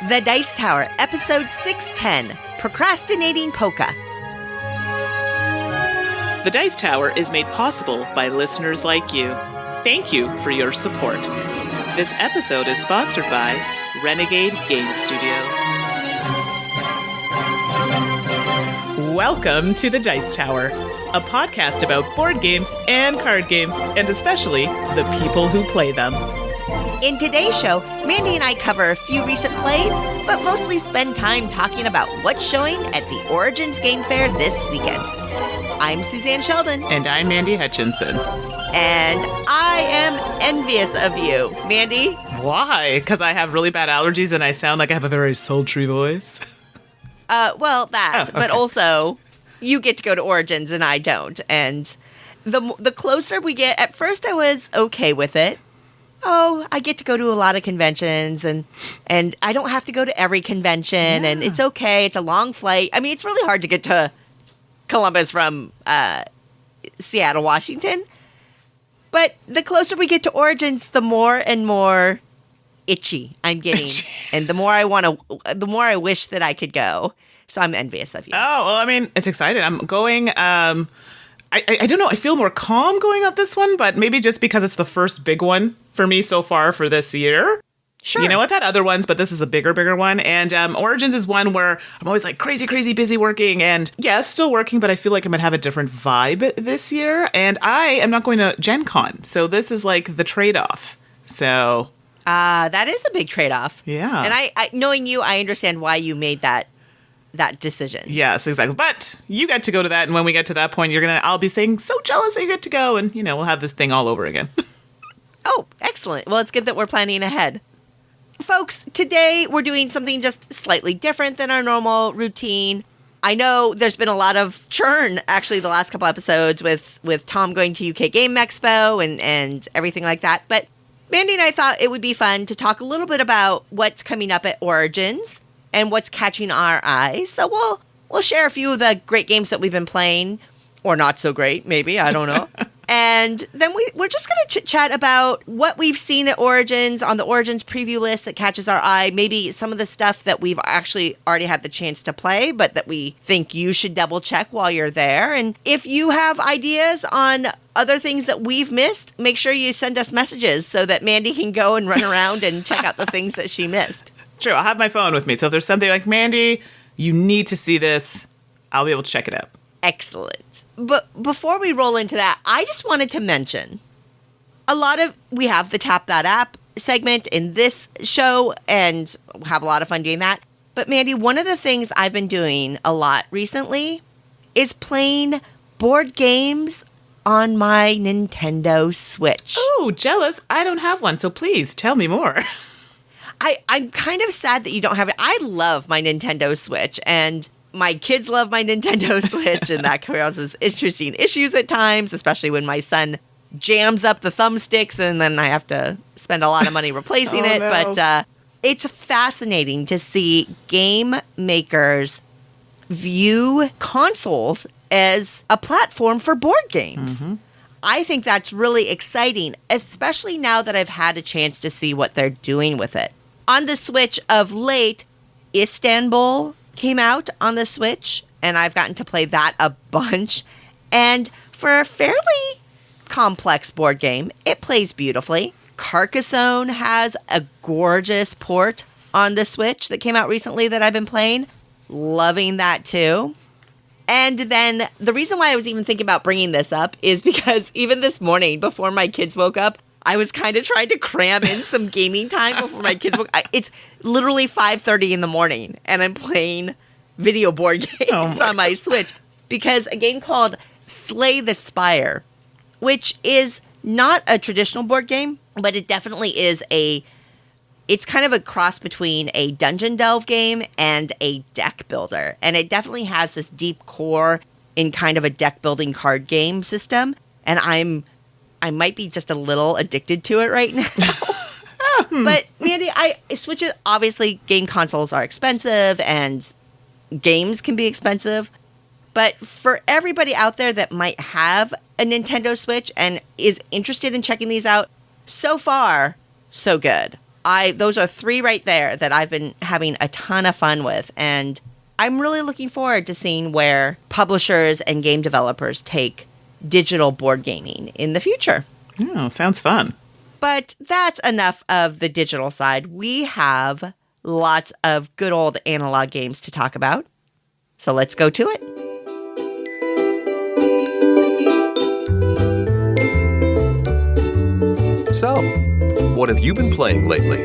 The Dice Tower, Episode 610, Procrastinating Polka. The Dice Tower is made possible by listeners like you. Thank you for your support. This episode is sponsored by Renegade Game Studios. Welcome to The Dice Tower, a podcast about board games and card games, and especially the people who play them. In today's show, Mandi and I cover a few recent plays, but mostly spend time talking about what's showing at the Origins Game Fair this weekend. I'm Suzanne Sheldon. And I'm Mandy Hutchinson. And I am envious of you. Mandy? Why? Because I have really bad allergies and I sound like I have a very sultry voice? Well, that, okay. But also, you get to go to Origins and I don't. And the closer we get, at first I was okay with it. Oh, I get to go to a lot of conventions, and I don't have to go to every convention, and it's okay. It's a long flight. I mean, it's really hard to get to Columbus from Seattle, Washington. But the closer we get to Origins, the more and more itchy I'm getting, and the more I wish that I could go. So I'm envious of you. Oh, well, I mean, it's exciting. I'm going. I don't know. I feel more calm going up this one, but maybe just because it's the first big one for me so far for this year. Sure. You know, I've had other ones, but this is a bigger one. And Origins is one where I'm always like crazy busy working. And yeah, still working, but I feel like I'm going to have a different vibe this year. And I am not going to Gen Con. So this is like the trade-off. So. That is a big trade-off. Yeah. And I knowing you, I understand why you made that decision. Yes, exactly. But you get to go to that, and when we get to that point, I'll be saying, so jealous that you get to go, and, we'll have this thing all over again. Oh, excellent. Well, it's good that we're planning ahead. Folks, today we're doing something just slightly different than our normal routine. I know there's been a lot of churn, actually, the last couple episodes with Tom going to UK Game Expo and everything like that, but Mandy and I thought it would be fun to talk a little bit about what's coming up at Origins and what's catching our eye. So we'll share a few of the great games that we've been playing, or not so great, maybe, I don't know. And then we're just going to chit-chat about what we've seen at Origins on the Origins preview list that catches our eye, maybe some of the stuff that we've actually already had the chance to play, but that we think you should double-check while you're there. And if you have ideas on other things that we've missed, make sure you send us messages so that Mandy can go and run around and check out the things that she missed. True, I'll have my phone with me. So if there's something like, Mandy, you need to see this, I'll be able to check it out. Excellent. But before we roll into that, I just wanted to mention we have the Tap That App segment in this show and have a lot of fun doing that. But Mandy, one of the things I've been doing a lot recently is playing board games on my Nintendo Switch. Oh, jealous. I don't have one, so please tell me more. I'm kind of sad that you don't have it. I love my Nintendo Switch, and my kids love my Nintendo Switch, and that causes interesting issues at times, especially when my son jams up the thumbsticks, and then I have to spend a lot of money replacing it. No. But it's fascinating to see game makers view consoles as a platform for board games. Mm-hmm. I think that's really exciting, especially now that I've had a chance to see what they're doing with it. On the Switch of late, Istanbul came out on the Switch, and I've gotten to play that a bunch. And for a fairly complex board game, it plays beautifully. Carcassonne has a gorgeous port on the Switch that came out recently that I've been playing. Loving that too. And then the reason why I was even thinking about bringing this up is because even this morning, before my kids woke up, I was kind of trying to cram in some gaming time before my kids woke up. It's literally 5:30 in the morning, and I'm playing video board games on my Switch. Because a game called Slay the Spire, which is not a traditional board game, but it definitely is it's kind of a cross between a dungeon delve game and a deck builder. And it definitely has this deep core in kind of a deck building card game system. And I might be just a little addicted to it right now. But Mandy, Switches, obviously game consoles are expensive and games can be expensive. But for everybody out there that might have a Nintendo Switch and is interested in checking these out, so far, so good. Those are 3 right there that I've been having a ton of fun with. And I'm really looking forward to seeing where publishers and game developers take digital board gaming in the future. Oh, sounds fun. But that's enough of the digital side. We have lots of good old analog games to talk about. So let's go to it. So, what have you been playing lately?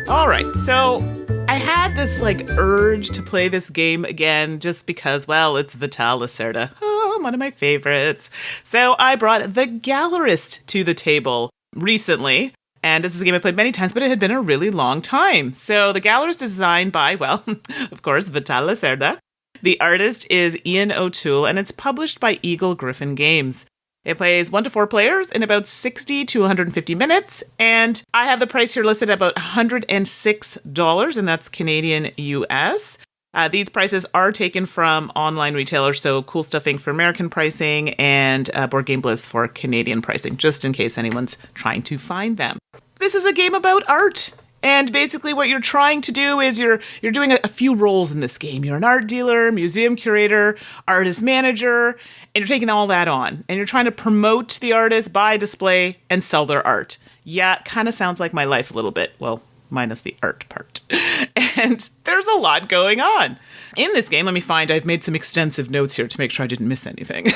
All right, so I had this urge to play this game again just because, well, it's Vital Lacerda. Oh, one of my favorites. So I brought the Gallerist to the table recently. And this is a game I played many times, but it had been a really long time. So the Gallerist is designed by, well, of course, Vital Lacerda. The artist is Ian O'Toole, and it's published by Eagle Gryphon Games. It plays 1 to 4 players in about 60 to 150 minutes, and I have the price here listed at about $106, and that's Canadian US. These prices are taken from online retailers, so Cool Stuffing for American pricing and Board Game Bliss for Canadian pricing, just in case anyone's trying to find them. This is a game about art. And basically what you're trying to do is you're doing a few roles in this game. You're an art dealer, museum curator, artist manager, and you're taking all that on. And you're trying to promote the artist, buy, display, and sell their art. Yeah, it kind of sounds like my life a little bit. Well, minus the art part. And there's a lot going on. In this game, I've made some extensive notes here to make sure I didn't miss anything.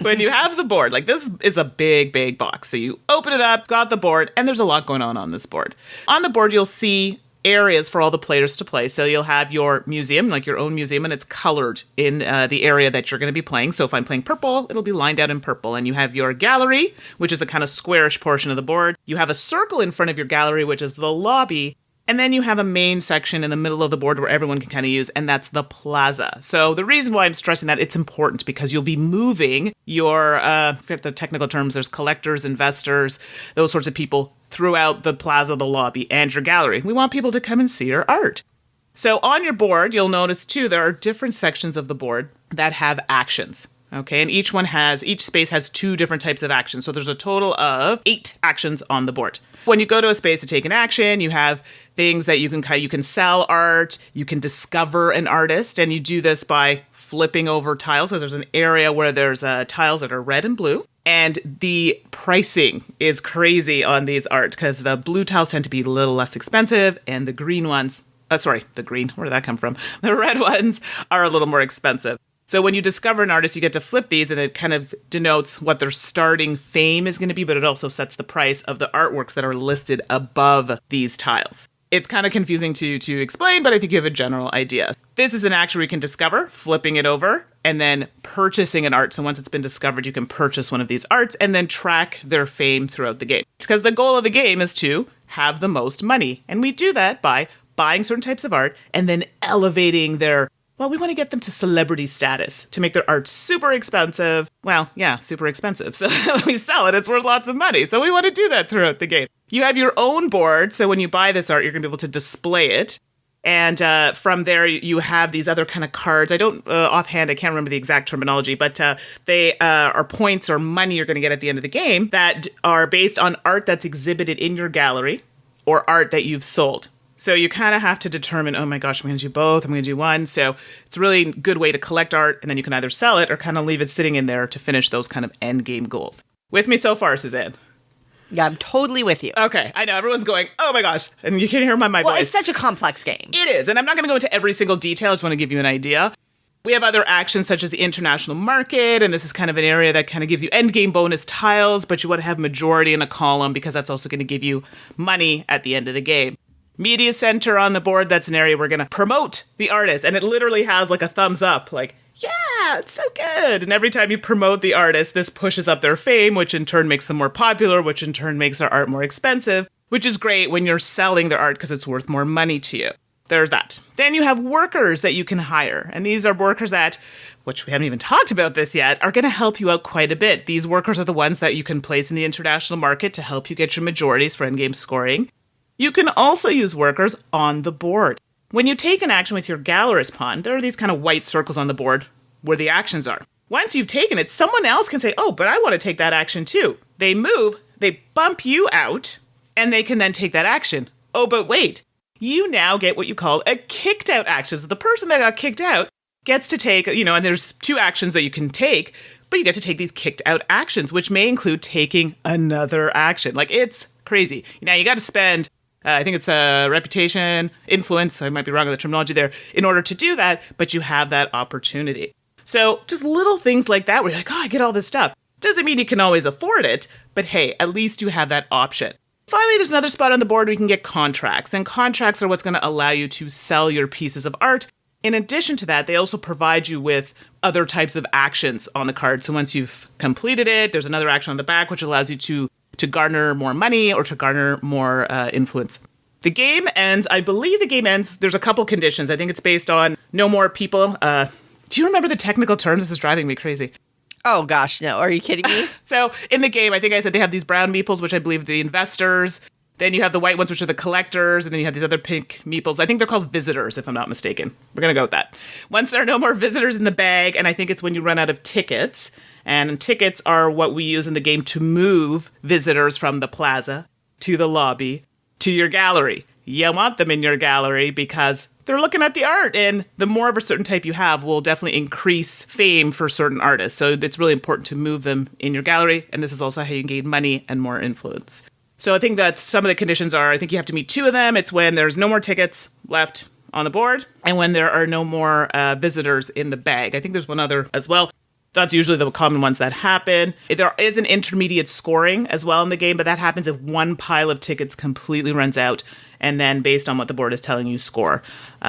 When you have the board, this is a big, big box. So you open it up, got the board, and there's a lot going on this board. On the board, you'll see areas for all the players to play. So you'll have your museum, your own museum, and it's colored in the area that you're going to be playing. So if I'm playing purple, it'll be lined out in purple. And you have your gallery, which is a kind of squarish portion of the board. You have a circle in front of your gallery, which is the lobby. And then you have a main section in the middle of the board where everyone can kind of use, and that's the plaza. So the reason why I'm stressing that, it's important because you'll be moving your, I forget the technical terms, there's collectors, investors, those sorts of people throughout the plaza, the lobby, and your gallery. We want people to come and see your art. So on your board, you'll notice too, there are different sections of the board that have actions. Okay, and each space has 2 different types of actions. So there's a total of 8 actions on the board. When you go to a space to take an action, you have things that you can sell art, you can discover an artist, and you do this by flipping over tiles. So there's an area where there's tiles that are red and blue. And the pricing is crazy on these art because the blue tiles tend to be a little less expensive, and the green ones, where did that come from? The red ones are a little more expensive. So when you discover an artist, you get to flip these, and it kind of denotes what their starting fame is going to be, but it also sets the price of the artworks that are listed above these tiles. It's kind of confusing to explain, but I think you have a general idea. This is an action where you can discover, flipping it over, and then purchasing an art. So once it's been discovered, you can purchase one of these arts and then track their fame throughout the game. Because the goal of the game is to have the most money. And we do that by buying certain types of art and then elevating we want to get them to celebrity status to make their art super expensive. Well, yeah, super expensive. So we sell it, it's worth lots of money. So we want to do that throughout the game. You have your own board. So when you buy this art, you're going to be able to display it. And from there, you have these other kind of cards. I don't, offhand, I can't remember the exact terminology, but they are points or money you're going to get at the end of the game that are based on art that's exhibited in your gallery or art that you've sold. So you kind of have to determine, oh my gosh, I'm going to do both, I'm going to do one. So it's a really good way to collect art, and then you can either sell it or kind of leave it sitting in there to finish those kind of end game goals. With me so far, Suzanne? Yeah, I'm totally with you. Okay, I know, everyone's going, oh my gosh, and you can hear my voice. Well, it's such a complex game. It is, and I'm not going to go into every single detail, I just want to give you an idea. We have other actions such as the international market, and this is kind of an area that kind of gives you end game bonus tiles, but you want to have majority in a column because that's also going to give you money at the end of the game. Media center on the board, that's an area we're going to promote the artist. And it literally has a thumbs up, yeah, it's so good. And every time you promote the artist, this pushes up their fame, which in turn makes them more popular, which in turn makes their art more expensive, which is great when you're selling their art because it's worth more money to you. There's that. Then you have workers that you can hire. And these are workers that, which we haven't even talked about this yet, are going to help you out quite a bit. These workers are the ones that you can place in the international market to help you get your majorities for endgame scoring. You can also use workers on the board. When you take an action with your gallerist pawn, there are these kind of white circles on the board where the actions are. Once you've taken it, someone else can say, oh, but I want to take that action too. They move, they bump you out, and they can then take that action. Oh, but wait, you now get what you call a kicked out action. So the person that got kicked out gets to take, and there's 2 actions that you can take, but you get to take these kicked out actions, which may include taking another action. Like, it's crazy. Now, you got to spend, I think it's a reputation, influence, I might be wrong on the terminology there, in order to do that, but you have that opportunity. So just little things like that where you're like, oh, I get all this stuff. Doesn't mean you can always afford it, but hey, at least you have that option. Finally, there's another spot on the board where you can get contracts, and contracts are what's going to allow you to sell your pieces of art. In addition to that, they also provide you with other types of actions on the card. So once you've completed it, there's another action on the back which allows you to garner more money or to garner more influence. The game ends, I believe the game ends, there's a couple conditions. I think it's based on no more people. Do you remember the technical term? This is driving me crazy. Oh, gosh, no. Are you kidding me? So in the game, I think I said they have these brown meeples, which I believe are the investors. Then you have the white ones, which are the collectors. And then you have these other pink meeples. I think they're called visitors, if I'm not mistaken. We're going to go with that. Once there are no more visitors in the bag, and I think it's when you run out of tickets. And tickets are what we use in the game to move visitors from the plaza to the lobby to your gallery. You want them in your gallery because they're looking at the art, and the more of a certain type you have will definitely increase fame for certain artists. So it's really important to move them in your gallery, and this is also how you gain money and more influence. So I think that some of the conditions are, I think you have to meet 2 of them. It's when there's no more tickets left on the board, and when there are no more visitors in the bag. I think there's one other as well. That's usually the common ones that happen. There is an intermediate scoring as well in the game, but that happens if one pile of tickets completely runs out, and then based on what the board is telling you, score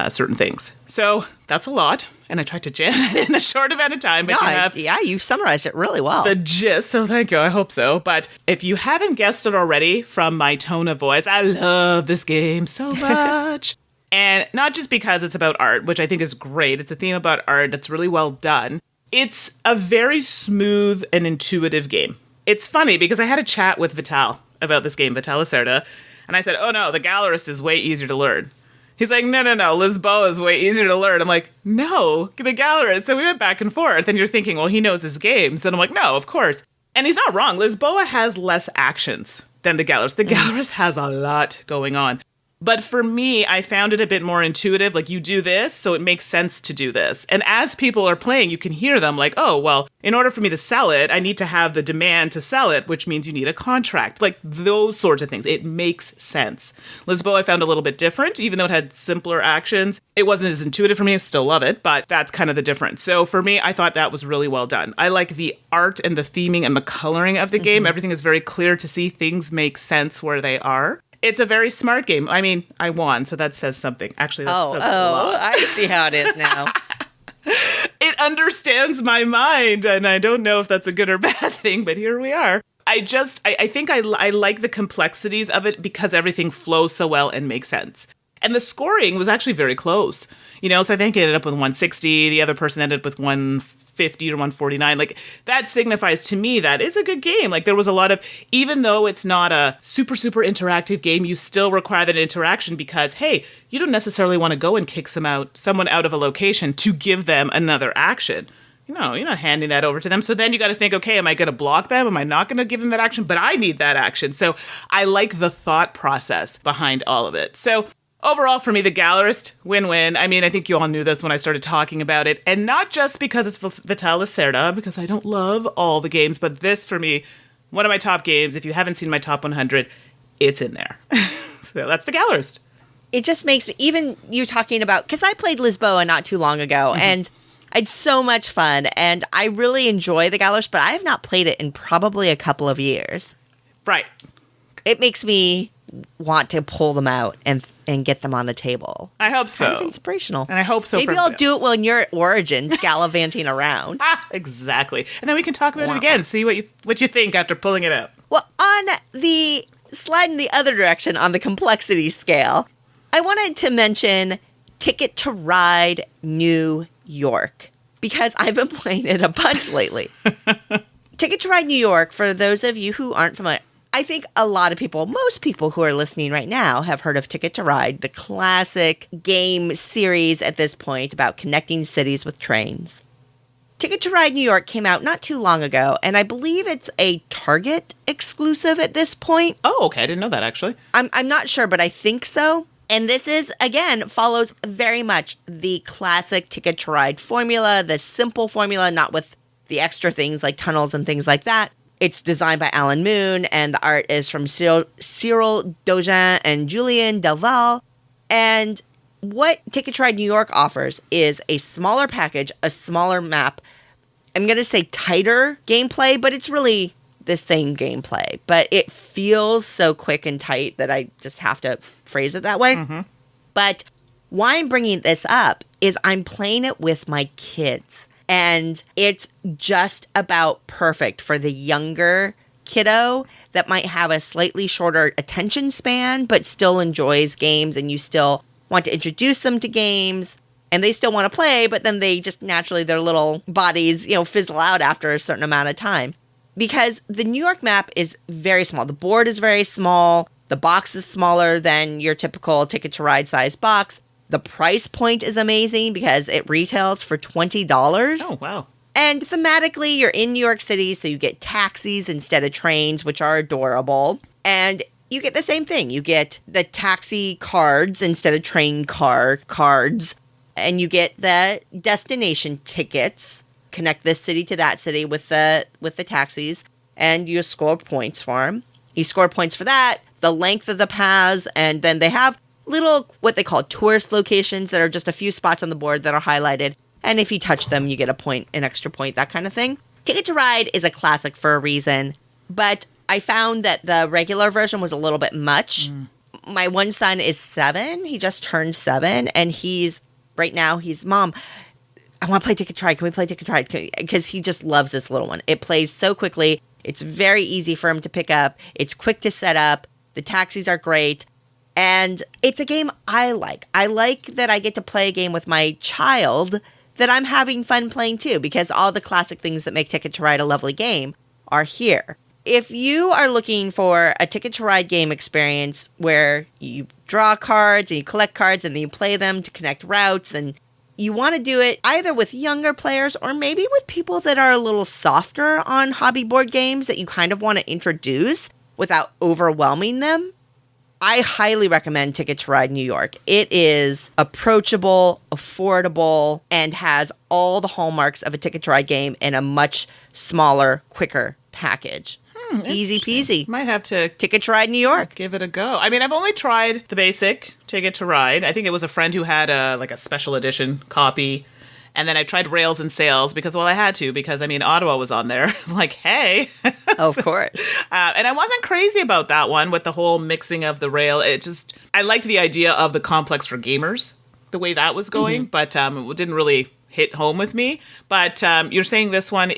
certain things. So that's a lot, and I tried to jam it in a short amount of time, but you summarized it really well. The gist, so thank you, I hope so. But if you haven't guessed it already from my tone of voice, I love this game so much. And not just because it's about art, which I think is great. It's a theme about art that's really well done. It's a very smooth and intuitive game. It's funny because I had a chat with Vital about this game, Vital Lacerda, and I said, oh no, the Gallerist is way easier to learn. He's like, no, Lisboa is way easier to learn. I'm like, no, the Gallerist. So we went back and forth, and you're thinking, well, he knows his games. And I'm like, no, of course. And he's not wrong. Lisboa has less actions than the Gallerist. The Gallerist has a lot going on. But for me, I found it a bit more intuitive. Like, you do this, so it makes sense to do this. And as people are playing, you can hear them like, oh, well, in order for me to sell it, I need to have the demand to sell it, which means you need a contract. Like, those sorts of things. It makes sense. Lisboa I found a little bit different, even though it had simpler actions. It wasn't as intuitive for me. I still love it, but that's kind of the difference. So for me, I thought that was really well done. I like the art and the theming and the coloring of the game. Everything is very clear to see. Things make sense where they are. It's a very smart game. I mean, I won, so that says something. Actually, that says a lot. I see how it is now. It understands my mind, and I don't know if that's a good or bad thing, but here we are. I think I like the complexities of it because everything flows so well and makes sense. And the scoring was actually very close. So I think it ended up with 160. The other person ended up with 150 or 149. Like, that signifies to me that is a good game. Like, there was a lot of, even though it's not a super, super interactive game, you still require that interaction because, hey, you don't necessarily want to go and kick someone out of a location to give them another action. You're not handing that over to them. So then you got to think, okay, am I going to block them? Am I not going to give them that action? But I need that action. So I like the thought process behind all of it. So overall, for me, the Gallerist, win-win. I mean, I think you all knew this when I started talking about it. And not just because it's Vital Lacerda, because I don't love all the games, but this, for me, one of my top games. If you haven't seen my top 100, it's in there. So that's the Gallerist. It just makes me, even you talking about, because I played Lisboa not too long ago, and I had so much fun, and I really enjoy the Gallerist, but I have not played it in probably a couple of years. Right. It makes me want to pull them out and get them on the table. I hope it's so. Kind of inspirational. And I hope so. Maybe I'll do it when you're at Origins, gallivanting around. Exactly. And then we can talk about it again. See what you think after pulling it out. Well, on the slide in the other direction on the complexity scale, I wanted to mention Ticket to Ride New York, because I've been playing it a bunch lately. Ticket to Ride New York, for those of you who aren't familiar, I think a lot of people, most people who are listening right now, have heard of Ticket to Ride, the classic game series at this point about connecting cities with trains. Ticket to Ride New York came out not too long ago, and I believe it's a Target exclusive at this point. Oh, okay. I didn't know that, actually. I'm not sure, but I think so. And this is, again, follows very much the classic Ticket to Ride formula, the simple formula, not with the extra things like tunnels and things like that. It's designed by Alan Moon, and the art is from Cyril Dogin and Julien Delval. And what Ticket to Ride New York offers is a smaller package, a smaller map. I'm going to say tighter gameplay, but it's really the same gameplay. But it feels so quick and tight that I just have to phrase it that way. Mm-hmm. But why I'm bringing this up is I'm playing it with my kids. And it's just about perfect for the younger kiddo that might have a slightly shorter attention span, but still enjoys games, and you still want to introduce them to games, and they still want to play, but then they just naturally, their little bodies, fizzle out after a certain amount of time. Because the New York map is very small. The board is very small. The box is smaller than your typical Ticket to Ride size box. The price point is amazing because it retails for $20. Oh, wow. And thematically, you're in New York City, so you get taxis instead of trains, which are adorable. And you get the same thing. You get the taxi cards instead of train cards. And you get the destination tickets. Connect this city to that city with the taxis. And you score points for them. You score points for that, the length of the paths, and then they have little, what they call tourist locations that are just a few spots on the board that are highlighted. And if you touch them, you get a point, an extra point, that kind of thing. Ticket to Ride is a classic for a reason, but I found that the regular version was a little bit much. My one son is 7. He just turned 7, and right now, Mom, I want to play Ticket to Ride. Can we play Ticket to Ride? Because he just loves this little one. It plays so quickly. It's very easy for him to pick up. It's quick to set up. The taxis are great. And it's a game I like. I like that I get to play a game with my child that I'm having fun playing too, because all the classic things that make Ticket to Ride a lovely game are here. If you are looking for a Ticket to Ride game experience where you draw cards and you collect cards and then you play them to connect routes, and you want to do it either with younger players or maybe with people that are a little softer on hobby board games that you kind of want to introduce without overwhelming them, I highly recommend Ticket to Ride New York. It is approachable, affordable, and has all the hallmarks of a Ticket to Ride game in a much smaller, quicker package. Easy peasy. Might have to Ticket to Ride New York. give it a go. I mean, I've only tried the basic Ticket to Ride. I think it was a friend who had a special edition copy. And then I tried Rails and Sails because I had to, because Ottawa was on there. I'm like, hey. Of course. And I wasn't crazy about that one with the whole mixing of the rail. I liked the idea of the complex for gamers, the way that was going, but it didn't really hit home with me. But you're saying this one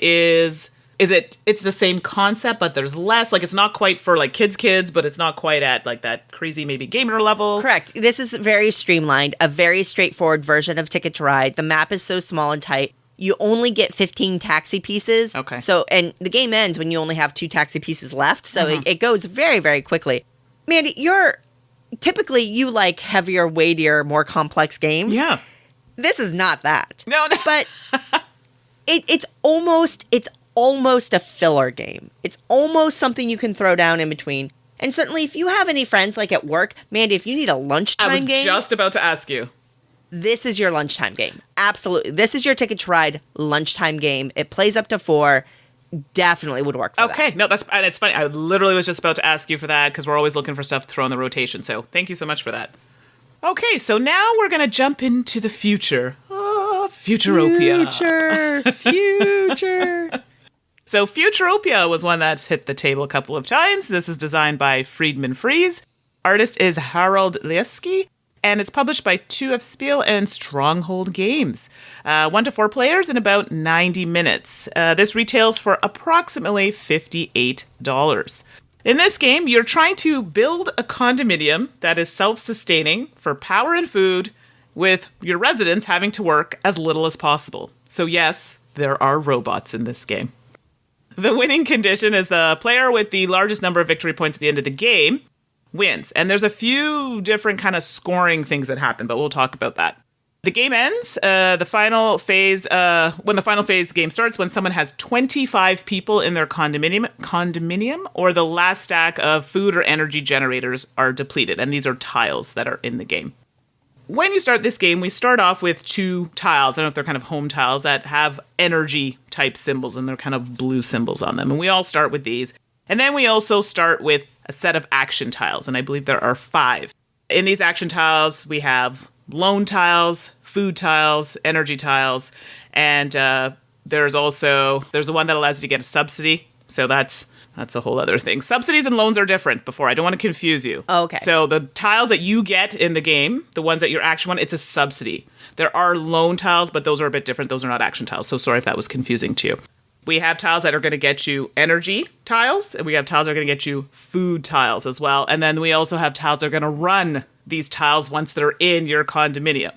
it's the same concept, but there's less, it's not quite for kids, but it's not quite at that crazy maybe gamer level. Correct. This is very streamlined, a very straightforward version of Ticket to Ride. The map is so small and tight. You only get 15 taxi pieces. Okay. So, and the game ends when you only have 2 taxi pieces left. So it goes very, very quickly. Mandy, typically you like heavier, weightier, more complex games. Yeah. This is not that. No. But it's almost a filler game. It's almost something you can throw down in between. And certainly if you have any friends at work, Mandy, if you need a lunchtime game. I was just about to ask you. This is your lunchtime game. Absolutely. This is your Ticket to Ride lunchtime game. It plays up to 4. Definitely would work for that. Okay. No, that's funny. I literally was just about to ask you for that because we're always looking for stuff to throw in the rotation. So thank you so much for that. Okay, so now we're going to jump into the future. Oh, Futuropia. Future. So Futuropia was one that's hit the table a couple of times. This is designed by Friedman Fries. Artist is Harold Lieski. And it's published by 2F Spiel and Stronghold Games. 1 to 4 players in about 90 minutes. This retails for approximately $58. In this game, you're trying to build a condominium that is self-sustaining for power and food, with your residents having to work as little as possible. So yes, there are robots in this game. The winning condition is the player with the largest number of victory points at the end of the game wins. And there's a few different kind of scoring things that happen, but we'll talk about that. The game ends. The final phase, when the final phase game starts, when someone has 25 people in their condominium, or the last stack of food or energy generators are depleted. And these are tiles that are in the game. When you start this game, we start off with 2 tiles. I don't know if they're kind of home tiles that have energy type symbols, and they're kind of blue symbols on them. And we all start with these. And then we also start with a set of action tiles. And I believe there are 5. In these action tiles, we have loan tiles, food tiles, energy tiles, and there's the one that allows you to get a subsidy. So that's a whole other thing. Subsidies and loans are different. I don't want to confuse you. Oh, okay. So the tiles that you get in the game, the ones that you're action one, it's a subsidy. There are loan tiles, but those are a bit different. Those are not action tiles. So sorry if that was confusing to you. We have tiles that are going to get you energy tiles, and we have tiles that are going to get you food tiles as well. And then we also have tiles that are going to run these tiles once they're in your condominium.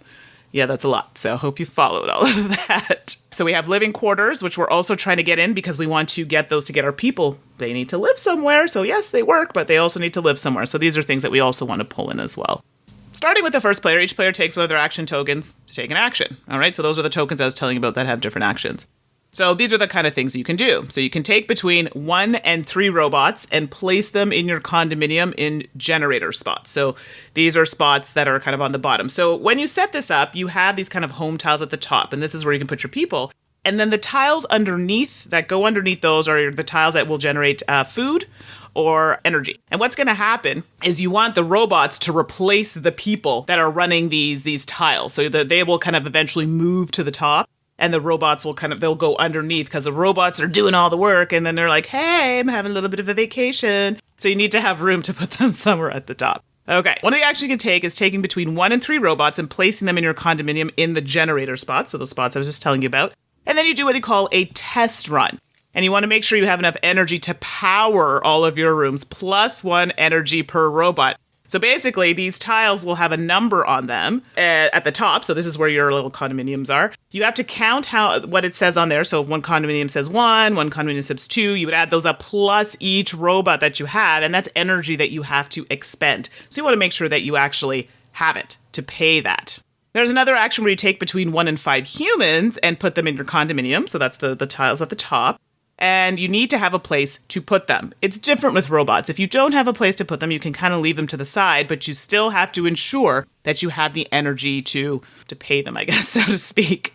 Yeah, that's a lot. So I hope you followed all of that. So we have living quarters, which we're also trying to get in because we want to get those to get our people. They need to live somewhere. So yes, they work, but they also need to live somewhere. So these are things that we also want to pull in as well. Starting with the first player, each player takes one of their action tokens to take an action. All right, so those are the tokens I was telling you about that have different actions. So these are the kind of things you can do. So you can take between 1 and 3 robots and place them in your condominium in generator spots. So these are spots that are kind of on the bottom. So when you set this up, you have these kind of home tiles at the top, and this is where you can put your people. And then the tiles underneath that go underneath those are the tiles that will generate food or energy. And what's going to happen is you want the robots to replace the people that are running these tiles. So that they will kind of eventually move to the top. And the robots will they'll go underneath because the robots are doing all the work. And then they're like, hey, I'm having a little bit of a vacation. So you need to have room to put them somewhere at the top. Okay. One of the actions you can take is taking between 1 and 3 robots and placing them in your condominium in the generator spots. So those spots I was just telling you about. And then you do what you call a test run. And you want to make sure you have enough energy to power all of your rooms, plus 1 energy per robot. So basically, these tiles will have a number on them at the top. So this is where your little condominiums are. You have to count what it says on there. So if one condominium says 1, one condominium says 2, you would add those up plus each robot that you have. And that's energy that you have to expend. So you want to make sure that you actually have it to pay that. There's another action where you take between 1 and 5 humans and put them in your condominium. So that's the tiles at the top. And you need to have a place to put them. It's different with robots. If you don't have a place to put them, you can kind of leave them to the side, but you still have to ensure that you have the energy to pay them, I guess, so to speak.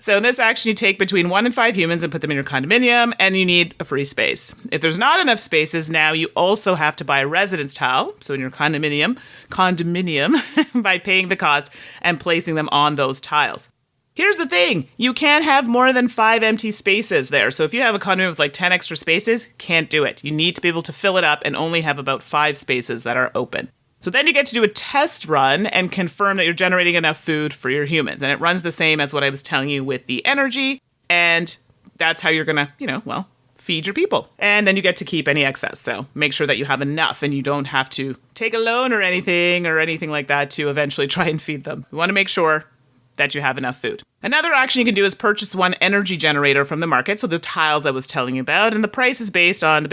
So in this action, you take between 1 and 5 humans and put them in your condominium, and you need a free space. If there's not enough spaces, now you also have to buy a residence tile, so in your condominium, by paying the cost and placing them on those tiles. Here's the thing, you can't have more than 5 empty spaces there. So if you have a condominium with like 10 extra spaces, can't do it. You need to be able to fill it up and only have about 5 spaces that are open. So then you get to do a test run and confirm that you're generating enough food for your humans. And it runs the same as what I was telling you with the energy. And that's how you're going to, feed your people. And then you get to keep any excess. So make sure that you have enough and you don't have to take a loan or anything like that to eventually try and feed them. You want to make sure that you have enough food. Another action you can do is purchase 1 energy generator from the market, so the tiles I was telling you about, and the price is based on the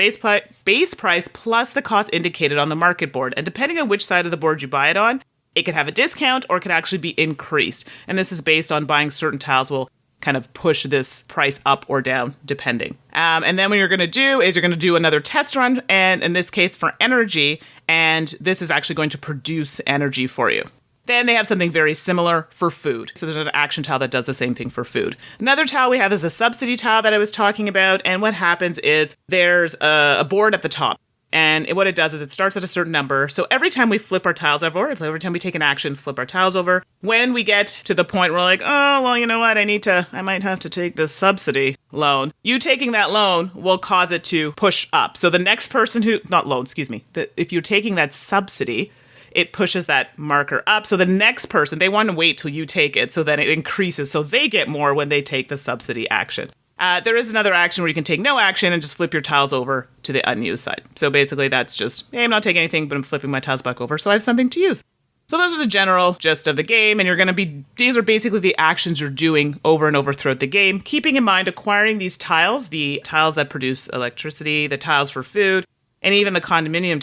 base price plus the cost indicated on the market board. And depending on which side of the board you buy it on, it could have a discount or it could actually be increased. And this is based on buying certain tiles will kind of push this price up or down, depending. And then what you're going to do is you're going to do another test run, and in this case for energy, and this is actually going to produce energy for you. Then they have something very similar for food. So there's an action tile that does the same thing for food. Another tile we have is a subsidy tile that I was talking about. And what happens is there's a board at the top. And what it does is it starts at a certain number. So every time we flip our tiles over, it's every time we take an action, flip our tiles over. When we get to the point where we're like, oh, well, you know what? I might have to take this subsidy loan. You taking that loan will cause it to push up. So the next person if you're taking that subsidy, it pushes that marker up. So the next person, they want to wait till you take it. So then it increases. So they get more when they take the subsidy action. There is another action where you can take no action and just flip your tiles over to the unused side. So basically that's just, hey, I'm not taking anything, but I'm flipping my tiles back over so I have something to use. So those are the general gist of the game. And these are basically the actions you're doing over and over throughout the game. Keeping in mind acquiring these tiles, the tiles that produce electricity, the tiles for food, and even the condominium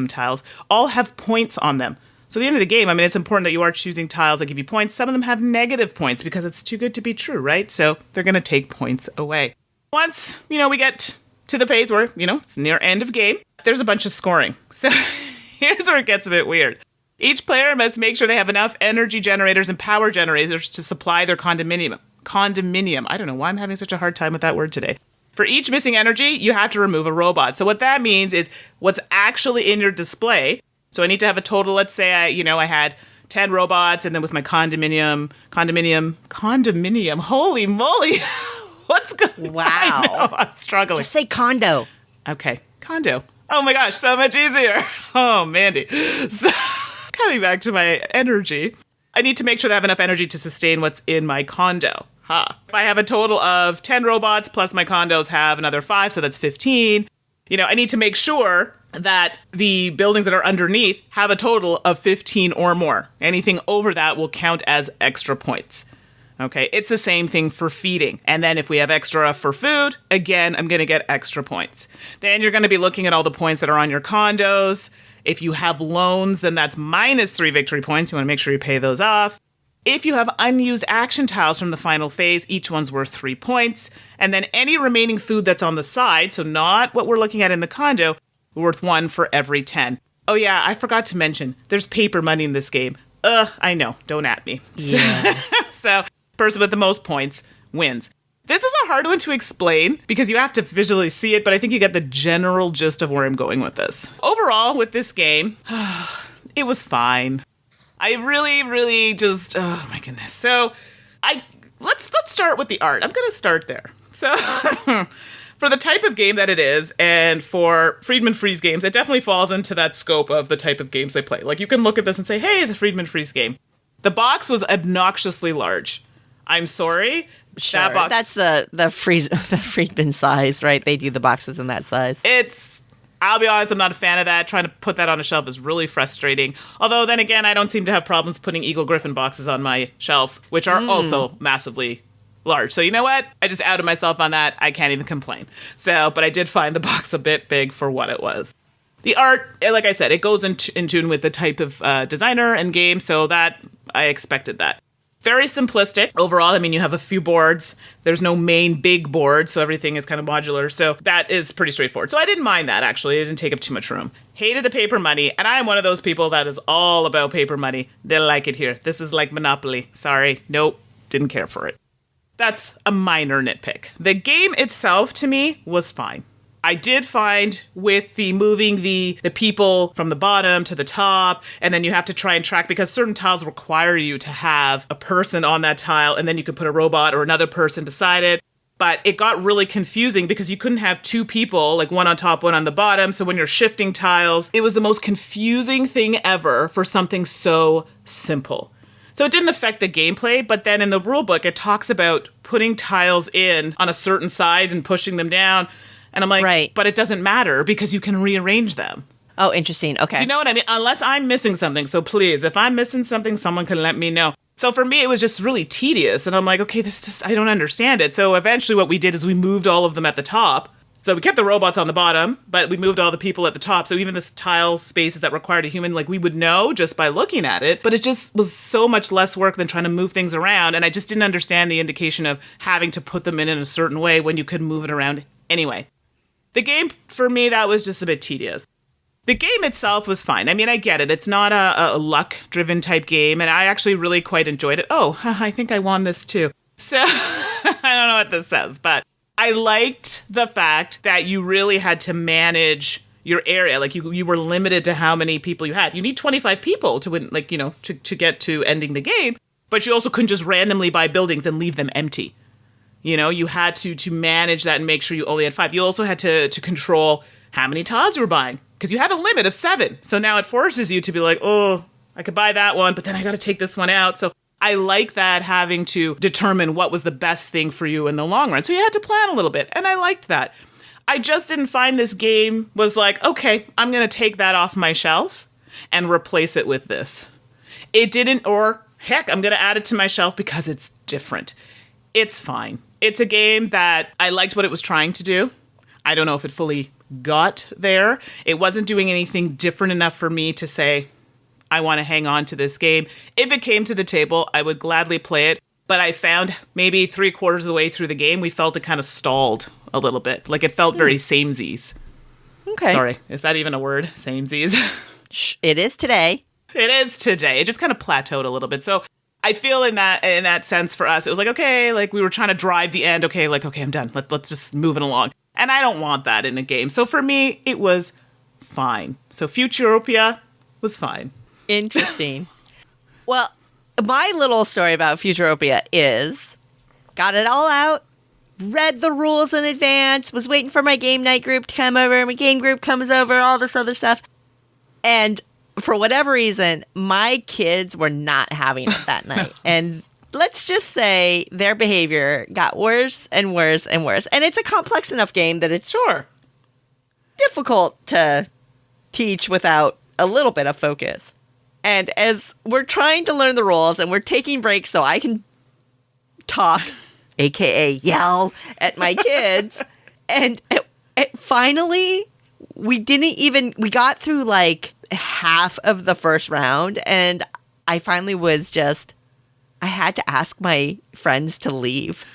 tiles all have points on them. So at the end of the game, I mean, it's important that you are choosing tiles that give you points. Some of them have negative points because it's too good to be true, right? So they're going to take points away. Once, we get to the phase where, it's near end of game, there's a bunch of scoring. So here's where it gets a bit weird. Each player must make sure they have enough energy generators and power generators to supply their condominium. I don't know why I'm having such a hard time with that word today. For each missing energy, you have to remove a robot. So what that means is what's actually in your display. So I need to have a total, let's say I had 10 robots, and then with my condominium, holy moly. What's going on? Wow. I know, I'm struggling. Just say condo. Okay, condo. Oh my gosh, so much easier. Oh, Mandy. So, coming back to my energy, I need to make sure that I have enough energy to sustain what's in my condo. If I have a total of 10 robots plus my condos have another 5, so that's 15. I need to make sure that the buildings that are underneath have a total of 15 or more. Anything over that will count as extra points. Okay, it's the same thing for feeding. And then if we have extra for food, again, I'm going to get extra points. Then you're going to be looking at all the points that are on your condos. If you have loans, then that's -3 victory points. You want to make sure you pay those off. If you have unused action tiles from the final phase, each one's worth 3 points. And then any remaining food that's on the side, so not what we're looking at in the condo, worth 1 for every 10. Oh yeah, I forgot to mention, there's paper money in this game. I know, don't at me. Yeah. So, person with the most points wins. This is a hard one to explain because you have to visually see it, but I think you get the general gist of where I'm going with this. Overall, with this game, it was fine. I really just, oh my goodness. So let's start with the art. I'm going to start there. So for the type of game that it is, and for Friedman Freeze games, it definitely falls into that scope of the type of games they play. Like, you can look at this and say, hey, it's a Friedman Freeze game. The box was obnoxiously large. I'm sorry. Sure. That box, That's the Friedman size, right? They do the boxes in that size. I'll be honest, I'm not a fan of that. Trying to put that on a shelf is really frustrating. Although, then again, I don't seem to have problems putting Eagle Griffin boxes on my shelf, which are also massively large. So you know what? I just outed myself on that. I can't even complain. But I did find the box a bit big for what it was. The art, like I said, it goes in tune with the type of designer and game, so that I expected that. Very simplistic overall. I mean, you have a few boards. There's no main big board, so everything is kind of modular. So that is pretty straightforward. So I didn't mind that, actually. It didn't take up too much room. Hated the paper money, and I am one of those people that is all about paper money. Didn't like it here. This is like Monopoly. Sorry. Nope. Didn't care for it. That's a minor nitpick. The game itself, to me, was fine. I did find with the moving the people from the bottom to the top, and then you have to try and track, because certain tiles require you to have a person on that tile, and then you can put a robot or another person beside it. But it got really confusing because you couldn't have two people, like one on top, one on the bottom. So when you're shifting tiles, it was the most confusing thing ever for something so simple. So it didn't affect the gameplay, but then in the rulebook, it talks about putting tiles in on a certain side and pushing them down. And I'm like, right. But it doesn't matter because you can rearrange them. Oh, interesting. Okay. Do you know what I mean? Unless I'm missing something. So please, if I'm missing something, someone can let me know. So for me, it was just really tedious. And I'm like, okay, I don't understand it. So eventually what we did is we moved all of them at the top. So we kept the robots on the bottom, but we moved all the people at the top. So even the tile spaces that required a human, like, we would know just by looking at it. But it just was so much less work than trying to move things around. And I just didn't understand the indication of having to put them in a certain way when you could move it around anyway. The game, for me, that was just a bit tedious. The game itself was fine. I mean, I get it. It's not a luck-driven type game, and I actually really quite enjoyed it. Oh, I think I won this too. So, I don't know what this says, but I liked the fact that you really had to manage your area. Like, you were limited to how many people you had. You need 25 people to win, like, to get to ending the game, but you also couldn't just randomly buy buildings and leave them empty. You had to manage that and make sure you only had 5. You also had to control how many tiles you were buying, because you had a limit of 7. So now it forces you to be like, oh, I could buy that one, but then I got to take this one out. So I like that, having to determine what was the best thing for you in the long run. So you had to plan a little bit, and I liked that. I just didn't find this game was like, okay, I'm going to take that off my shelf and replace it with this. It didn't, or heck, I'm going to add it to my shelf because it's different. It's fine. It's a game that I liked what it was trying to do. I don't know if it fully got there. It wasn't doing anything different enough for me to say, I want to hang on to this game. If it came to the table, I would gladly play it. But I found maybe 3/4 of the way through the game, we felt it kind of stalled a little bit. Like it felt very samesies. Okay. Sorry, is that even a word? Samesies? It is today. It is today. It just kind of plateaued a little bit. So I feel in that sense for us, it was like, okay, like we were trying to drive the end. Okay, I'm done. Let's just move it along. And I don't want that in a game. So for me, it was fine. So Futuropia was fine. Interesting. Well, my little story about Futuropia is got it all out, read the rules in advance, was waiting for my game night group to come over. My game group comes over, all this other stuff. And for whatever reason, my kids were not having it that night. And let's just say their behavior got worse and worse and worse. And it's a complex enough game that it's difficult to teach without a little bit of focus. And as we're trying to learn the rules and we're taking breaks so I can talk, aka yell at my kids, and finally we got through like half of the first round, and I finally I had to ask my friends to leave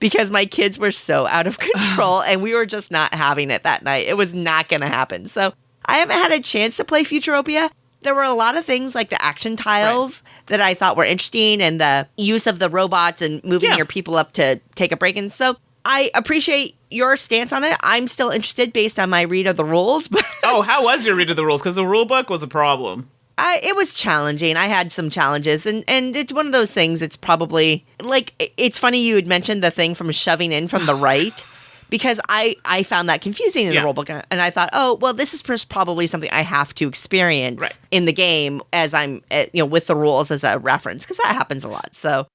because my kids were so out of control and we were just not having it that night. It was not going to happen. So I haven't had a chance to play Futuropia. There were a lot of things like the action tiles that I thought were interesting, and the use of the robots and moving your people up to take a break. And so I appreciate your stance on it. I'm still interested based on my read of the rules. But Oh, how was your read of the rules? Because the rule book was a problem. It was challenging. I had some challenges, and it's one of those things. It's probably like, it's funny you had mentioned the thing from shoving in from the right, because I found that confusing in the rulebook, and I thought, oh, well, this is probably something I have to experience in the game as I'm, with the rules as a reference, because that happens a lot. So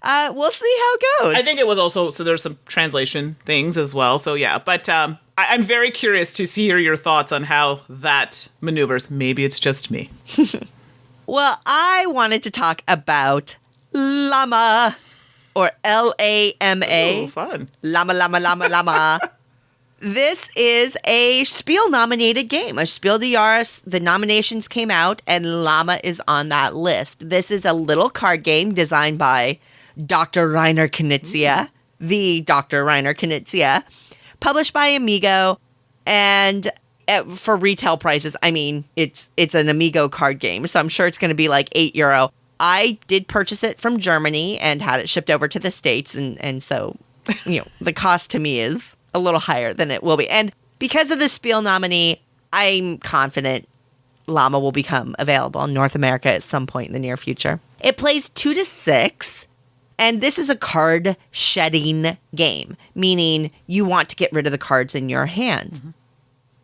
we'll see how it goes. I think it was also, so there's some translation things as well. So yeah, but I'm very curious to hear your thoughts on how that maneuvers. Maybe it's just me. Well, I wanted to talk about L.A.M.A, or L.A.M.A. Oh, fun. L.A.M.A. This is a Spiel-nominated game. A Spiel des Jahres, the nominations came out, and L.A.M.A is on that list. This is a little card game designed by Dr. Rainer Knizia, the Dr. Rainer Knizia, published by Amigo, and for retail prices, I mean, it's an Amigo card game, so I'm sure it's going to be like €8. I did purchase it from Germany and had it shipped over to the States, and so, the cost to me is a little higher than it will be. And because of the Spiel nominee, I'm confident L.A.M.A will become available in North America at some point in the near future. It plays 2 to 6, and this is a card shedding game, meaning you want to get rid of the cards in your hand. Mm-hmm.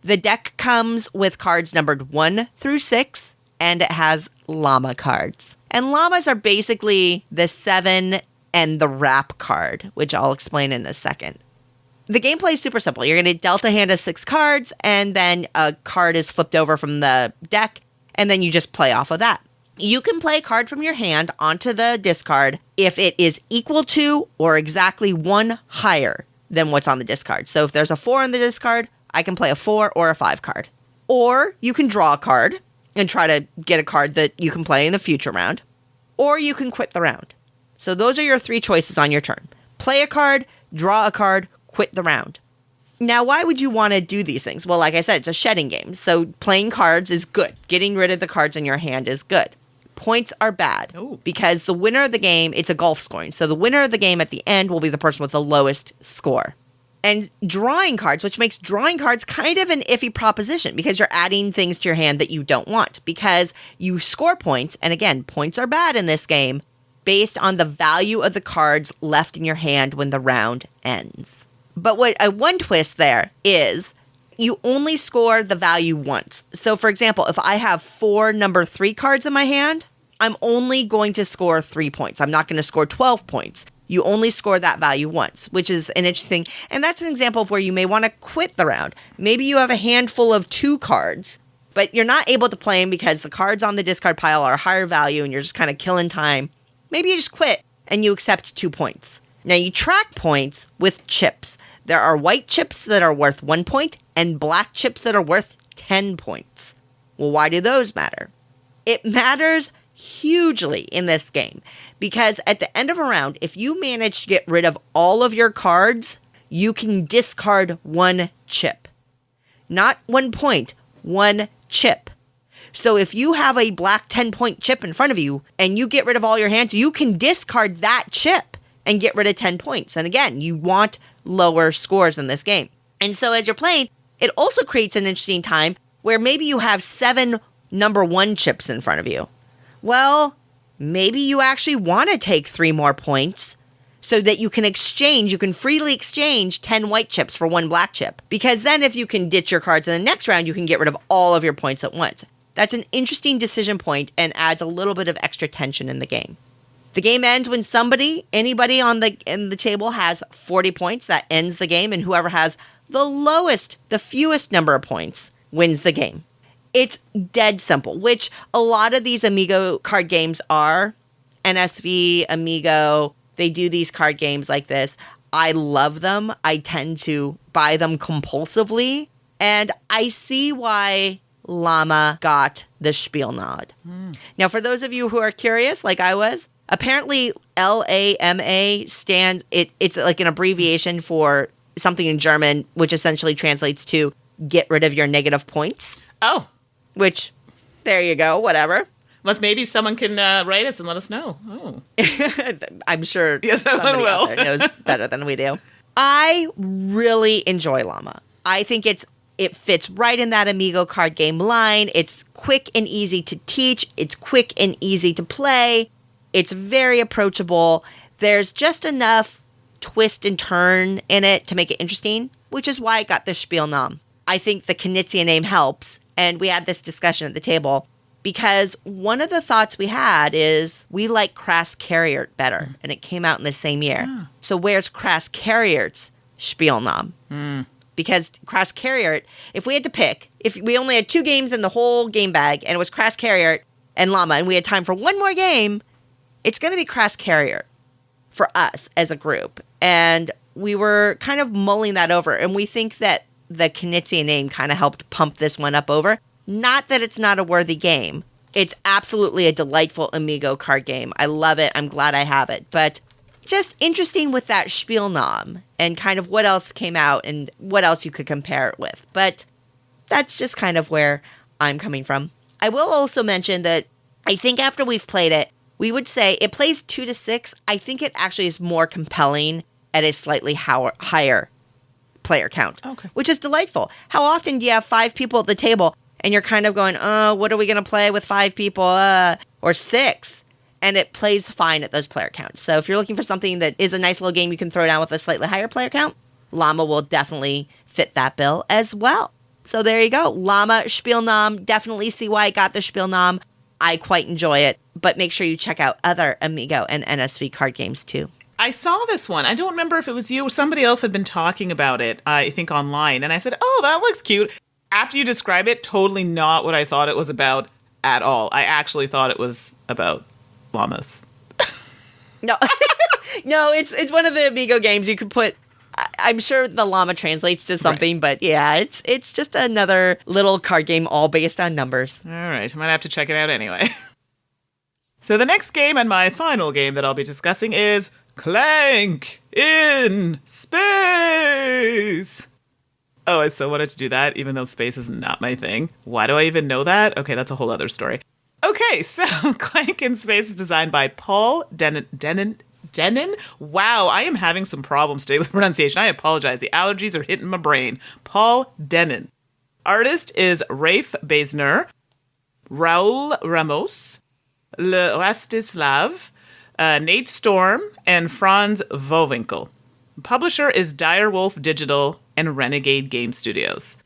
The deck comes with cards numbered 1 through 6, and it has L.A.M.A cards. And llamas are basically the 7 and the wrap card, which I'll explain in a second. The gameplay is super simple. You're going to dealt a hand of 6 cards, and then a card is flipped over from the deck, and then you just play off of that. You can play a card from your hand onto the discard if it is equal to or exactly 1 higher than what's on the discard. So if there's a 4 on the discard, I can play a 4 or a 5 card. Or you can draw a card and try to get a card that you can play in the future round. Or you can quit the round. So those are your 3 choices on your turn. Play a card, draw a card, quit the round. Now, why would you want to do these things? Well, like I said, it's a shedding game. So playing cards is good. Getting rid of the cards in your hand is good. Points are bad. Ooh. Because the winner of the game, it's a golf scoring. So the winner of the game at the end will be the person with the lowest score. And drawing cards, which makes drawing cards kind of an iffy proposition because you're adding things to your hand that you don't want because you score points. And again, points are bad in this game based on the value of the cards left in your hand when the round ends. But one twist there is you only score the value once. So for example, if I have 4 number 3 cards in my hand, I'm only going to score 3 points. I'm not going to score 12 points. You only score that value once, which is an interesting, and that's an example of where you may want to quit the round. Maybe you have a handful of 2 cards, but you're not able to play them because the cards on the discard pile are higher value and you're just kind of killing time. Maybe you just quit and you accept 2 points. Now you track points with chips. There are white chips that are worth 1 point and black chips that are worth 10 points. Well, why do those matter? It matters hugely in this game because at the end of a round, if you manage to get rid of all of your cards, you can discard 1 chip. Not 1 point, 1 chip. So if you have a black 10-point chip in front of you and you get rid of all your hands, you can discard that chip and get rid of 10 points. And again, you want lower scores in this game. And so as you're playing, it also creates an interesting time where maybe you have 7 number 1 chips in front of you. Well, maybe you actually want to take 3 more points so that you can freely exchange 10 white chips for 1 black chip. Because then if you can ditch your cards in the next round, you can get rid of all of your points at once. That's an interesting decision point and adds a little bit of extra tension in the game. The game ends when anybody in the table has 40 points. That ends the game, and whoever has the fewest number of points wins the game. It's dead simple, which a lot of these Amigo card games are. NSV, Amigo, they do these card games like this. I love them. I tend to buy them compulsively. And I see why L.A.M.A got the spiel nod. Now, for those of you who are curious, like I was, apparently L.A.M.A it's like an abbreviation for something in German, which essentially translates to get rid of your negative points. Oh. Which, there you go, whatever. Maybe someone can write us and let us know. Oh. I'm sure someone will. Out there knows better than we do. I really enjoy L.A.M.A. I think it fits right in that Amigo card game line. It's quick and easy to teach. It's quick and easy to play. It's very approachable. There's just enough twist and turn in it to make it interesting, which is why it got the spiel nom. I think the Knizia name helps. And we had this discussion at the table because one of the thoughts we had is we like Crass Carrier better, and it came out in the same year. Yeah. So where's Crass Carrier's Spielnamen? Because Crass Carrier, if we had to pick, if we only had 2 games in the whole game bag, and it was Crass Carrier and L.A.M.A, and we had time for 1 more game, it's going to be Crass Carrier for us as a group. And we were kind of mulling that over, and we think that the Knizia name kind of helped pump this one up over. Not that it's not a worthy game. It's absolutely a delightful Amigo card game. I love it. I'm glad I have it. But just interesting with that Spielnamen and kind of what else came out and what else you could compare it with. But that's just kind of where I'm coming from. I will also mention that I think after we've played it, we would say it plays 2 to 6. I think it actually is more compelling at a slightly higher player count, which is delightful. How often do you have 5 people at the table and you're kind of going, what are we going to play with 5 people? Or 6. And it plays fine at those player counts. So if you're looking for something that is a nice little game you can throw down with a slightly higher player count, L.A.M.A will definitely fit that bill as well. So there you go. L.A.M.A Spielnamen. Definitely see why it got the Spielnamen. I quite enjoy it. But make sure you check out other Amigo and NSV card games too. I saw this one. I don't remember if it was you or somebody else had been talking about it, I think online. And I said, oh, that looks cute. After you describe it, totally not what I thought it was about at all. I actually thought it was about llamas. No, no, it's one of the Amigo games you could put. I'm sure the llama translates to something, right. But yeah, it's just another little card game all based on numbers. All right, I might have to check it out anyway. So the next game and my final game that I'll be discussing is Clank in Space. Oh, I so wanted to do that, even though space is not my thing. Why do I even know that? Okay, that's a whole other story. Okay, so Clank in Space is designed by Paul Denon. Wow, I am having some problems today with pronunciation. I apologize. The allergies are hitting my brain. Paul Denon. Artist is Rafe Beisner, Raul Ramos, Le Rastislav, Nate Storm, and Franz Vowinkel. Publisher is Direwolf Digital and Renegade Game Studios.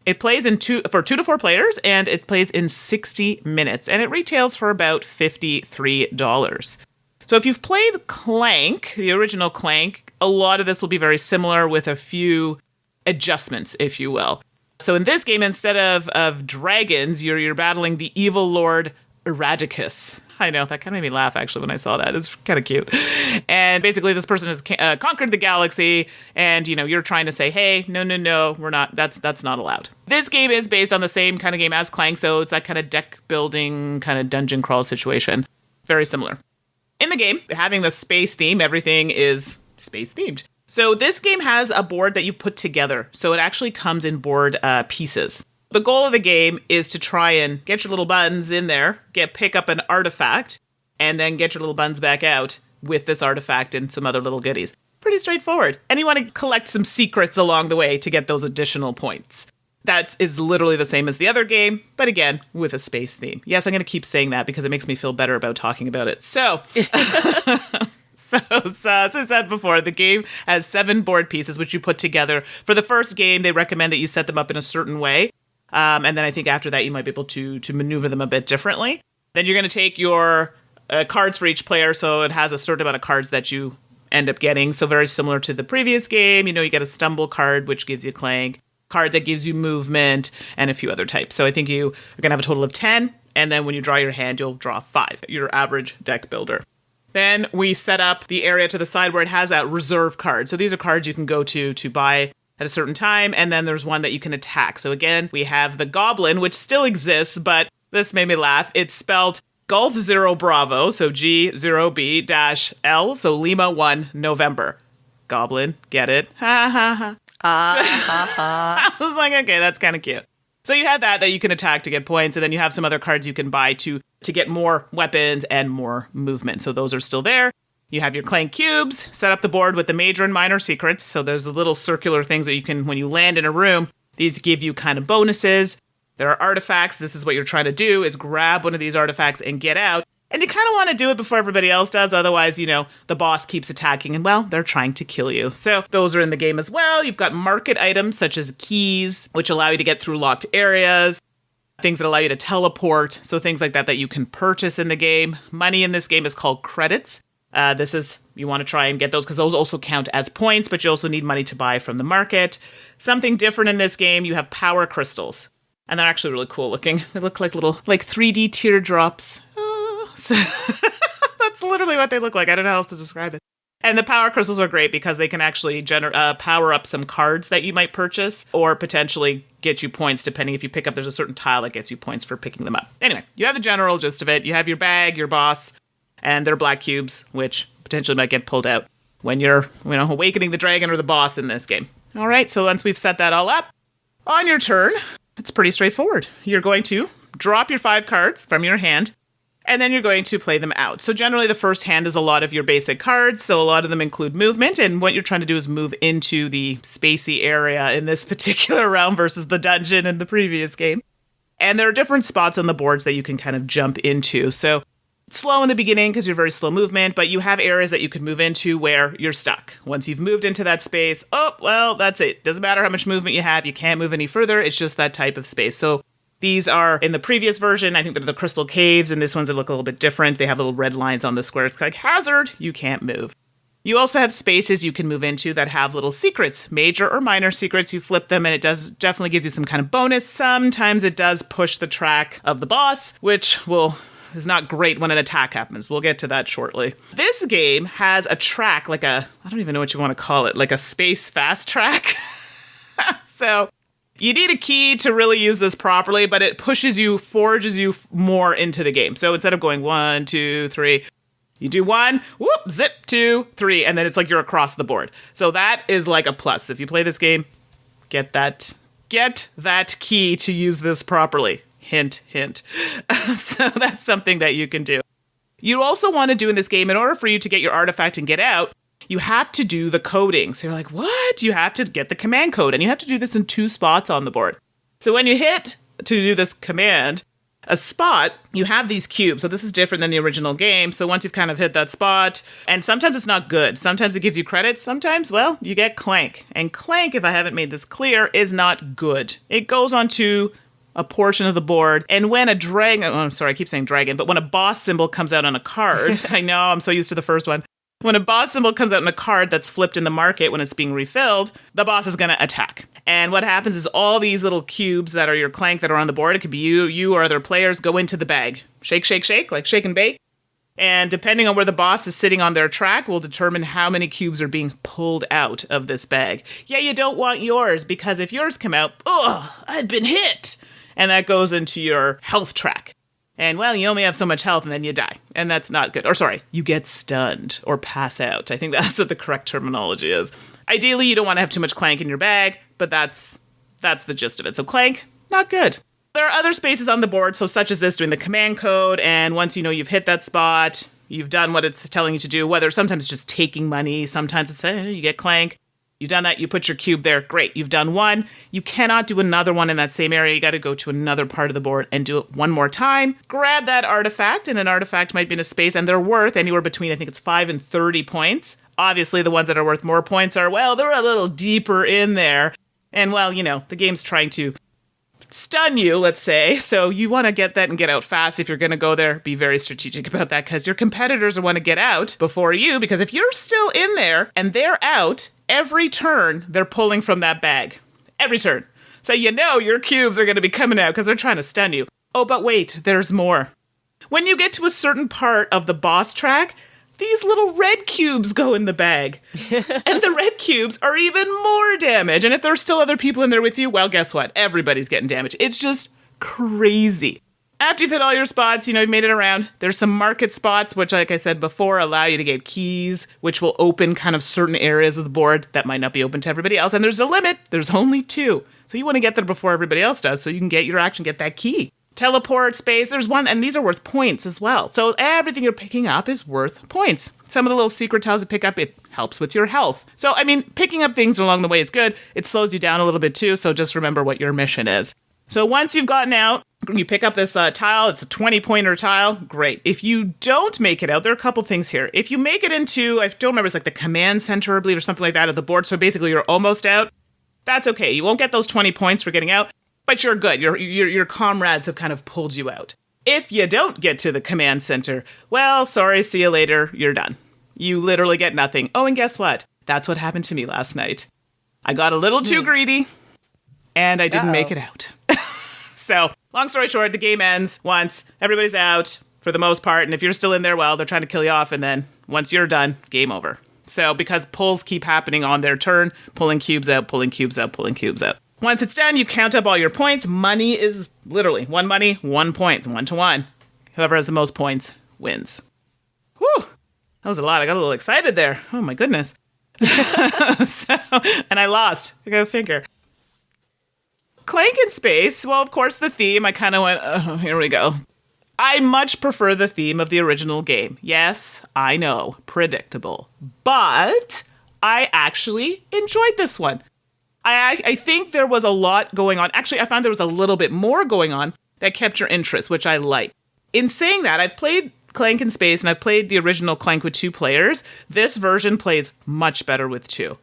It plays for 2 to 4 players, and it plays in 60 minutes, and it retails for about $53. So if you've played Clank, the original Clank, a lot of this will be very similar with a few adjustments, if you will. So in this game, instead of dragons, you're battling the evil lord Eradicus. I know, that kind of made me laugh, actually, when I saw that. It's kind of cute. And basically, this person has conquered the galaxy, and, you're trying to say, hey, no, we're not, that's not allowed. This game is based on the same kind of game as Clank, so it's that kind of deck building, kind of dungeon crawl situation. Very similar. In the game, having the space theme, everything is space themed. So this game has a board that you put together. So it actually comes in board pieces. The goal of the game is to try and get your little buttons in there, pick up an artifact, and then get your little buttons back out with this artifact and some other little goodies. Pretty straightforward. And you want to collect some secrets along the way to get those additional points. That is literally the same as the other game, but again, with a space theme. Yes, I'm going to keep saying that because it makes me feel better about talking about it. So... So, as I said before, the game has 7 board pieces, which you put together. For the first game, they recommend that you set them up in a certain way. And then I think after that, you might be able to maneuver them a bit differently. Then you're going to take your cards for each player. So it has a certain amount of cards that you end up getting. So very similar to the previous game. You get a stumble card, which gives you Clank, card that gives you movement, and a few other types. So I think you are going to have a total of 10. And then when you draw your hand, you'll draw 5, your average deck builder. Then we set up the area to the side where it has that reserve card. So these are cards you can go to buy at a certain time. And then there's one that you can attack. So again, we have the Goblin, which still exists, but this made me laugh. It's spelled Golf 0 Bravo, so G0B-L, so Lima 1 November. Goblin, get it? Ha ha ha. I was like, okay, that's kind of cute. So you have that you can attack to get points, and then you have some other cards you can buy to get more weapons and more movement. So those are still there. You have your Clank cubes, set up the board with the major and minor secrets. So there's the little circular things that you can, when you land in a room, these give you kind of bonuses. There are artifacts. This is what you're trying to do, is grab one of these artifacts and get out. And you kind of want to do it before everybody else does. Otherwise, the boss keeps attacking and, well, they're trying to kill you. So those are in the game as well. You've got market items such as keys, which allow you to get through locked areas. Things that allow you to teleport. So things like that you can purchase in the game. Money in this game is called credits. You want to try and get those because those also count as points, but you also need money to buy from the market. Something different in this game, you have power crystals. And they're actually really cool looking. They look like little 3D teardrops. So that's literally what they look like. I don't know how else to describe it. And the power crystals are great because they can actually power up some cards that you might purchase or potentially get you points depending if you pick up, there's a certain tile that gets you points for picking them up. Anyway, you have the general gist of it. You have your bag, your boss, and their black cubes, which potentially might get pulled out when you're, awakening the dragon or the boss in this game. All right, so once we've set that all up, on your turn, it's pretty straightforward. You're going to drop your 5 cards from your hand, and then you're going to play them out. So generally the first hand is a lot of your basic cards. So a lot of them include movement. And what you're trying to do is move into the spacey area in this particular round versus the dungeon in the previous game. And there are different spots on the boards that you can kind of jump into. So it's slow in the beginning because you're very slow movement, but you have areas that you can move into where you're stuck. Once you've moved into that space, that's it. Doesn't matter how much movement you have. You can't move any further. It's just that type of space. So these are, in the previous version, I think they're the crystal caves, and this one's look a little bit different. They have little red lines on the square. It's like, hazard, you can't move. You also have spaces you can move into that have little secrets, major or minor secrets. You flip them, and it definitely gives you some kind of bonus. Sometimes it does push the track of the boss, which is not great when an attack happens. We'll get to that shortly. This game has a track, I don't even know what you want to call it, like a space fast track. So you need a key to really use this properly, but it forges you more into the game. So instead of going 1, 2, 3, you do 1, whoop, zip, 2, 3, and then it's like you're across the board. So that is like a plus. If you play this game, get that key to use this properly. Hint, hint. So that's something that you can do. You also want to do in this game, in order for you to get your artifact and get out, you have to do the coding. So you're like, what? You have to get the command code, and you have to do this in 2 spots on the board. So when you hit to do this command, a spot, you have these cubes. So this is different than the original game. So once you've kind of hit that spot, and sometimes it's not good. Sometimes it gives you credit. Sometimes, you get Clank. And Clank, if I haven't made this clear, is not good. It goes onto a portion of the board, and when a dragon, I'm sorry, I keep saying dragon, but when a boss symbol comes out on a card, I know, I'm so used to the first one. When a boss symbol comes out on a card that's flipped in the market when it's being refilled, the boss is going to attack. And what happens is all these little cubes that are your Clank that are on the board, it could be you or other players, go into the bag. Shake, shake, shake, like shake and bake. And depending on where the boss is sitting on their track will determine how many cubes are being pulled out of this bag. Yeah, you don't want yours, because if yours come out, I've been hit. And that goes into your health track. And, well, you only have so much health and then you die. And that's not good. Or, sorry, you get stunned or pass out. I think that's what the correct terminology is. Ideally, you don't want to have too much clank in your bag, but that's the gist of it. So clank, not good. There are other spaces on the board, so such as this, doing the command code, and once you know you've hit that spot, you've done what it's telling you to do, whether sometimes it's just taking money, sometimes it's, you get clank. You've done that, you put your cube there, great, you've done one. You cannot do another one in that same area, you gotta go to another part of the board and do it one more time. Grab that artifact, and an artifact might be in a space, and they're worth anywhere between, I think it's 5 and 30 points. Obviously, the ones that are worth more points are, well, they're a little deeper in there. And, well, the game's trying to stun you, let's say. So you want to get that and get out fast. If you're going to go there, be very strategic about that, because your competitors want to get out before you, because if you're still in there and they're out, every turn they're pulling from that bag. Every turn. So your cubes are going to be coming out because they're trying to stun you. Oh, but wait, there's more. When you get to a certain part of the boss track, these little red cubes go in the bag. And the red cubes are even more damage. And if there's still other people in there with you, well, guess what? Everybody's getting damaged. It's just crazy. After you've hit all your spots, you've made it around. There's some market spots, which, like I said before, allow you to get keys, which will open kind of certain areas of the board that might not be open to everybody else. And there's a limit. There's only 2. So you want to get there before everybody else does, so you can get your action, get that key. Teleport space, there's one, and these are worth points as well. So everything you're picking up is worth points. Some of the little secret tiles you pick up, it helps with your health. So, picking up things along the way is good. It slows you down a little bit too, so just remember what your mission is. So once you've gotten out, you pick up this tile, it's a 20-pointer tile, great. If you don't make it out, there are a couple things here. If you make it into, I don't remember, it's like the command center, I believe, or something like that of the board, so basically you're almost out, that's okay. You won't get those 20 points for getting out. But you're good. Your comrades have kind of pulled you out. If you don't get to the command center, well, sorry, see you later, you're done. You literally get nothing. Oh, and guess what? That's what happened to me last night. I got a little too greedy, and I didn't make it out. So, long story short, the game ends once. Everybody's out, for the most part, and if you're still in there, well, they're trying to kill you off, and then once you're done, game over. So, because pulls keep happening on their turn, pulling cubes out, pulling cubes out, pulling cubes out. Once it's done, you count up all your points. Money is literally 1 money, 1 point, 1-to-1. Whoever has the most points wins. Whew, that was a lot. I got a little excited there. Oh my goodness. And I lost. Go figure. Clank in Space. Well, of course, the theme. I kind of went, oh, here we go. I much prefer the theme of the original game. Yes, I know, predictable. But I actually enjoyed this one. I think there was a lot going on. Actually, I found there was a little bit more going on that kept your interest, which I like. In saying that, I've played Clank in Space and I've played the original Clank with 2 players. This version plays much better with 2.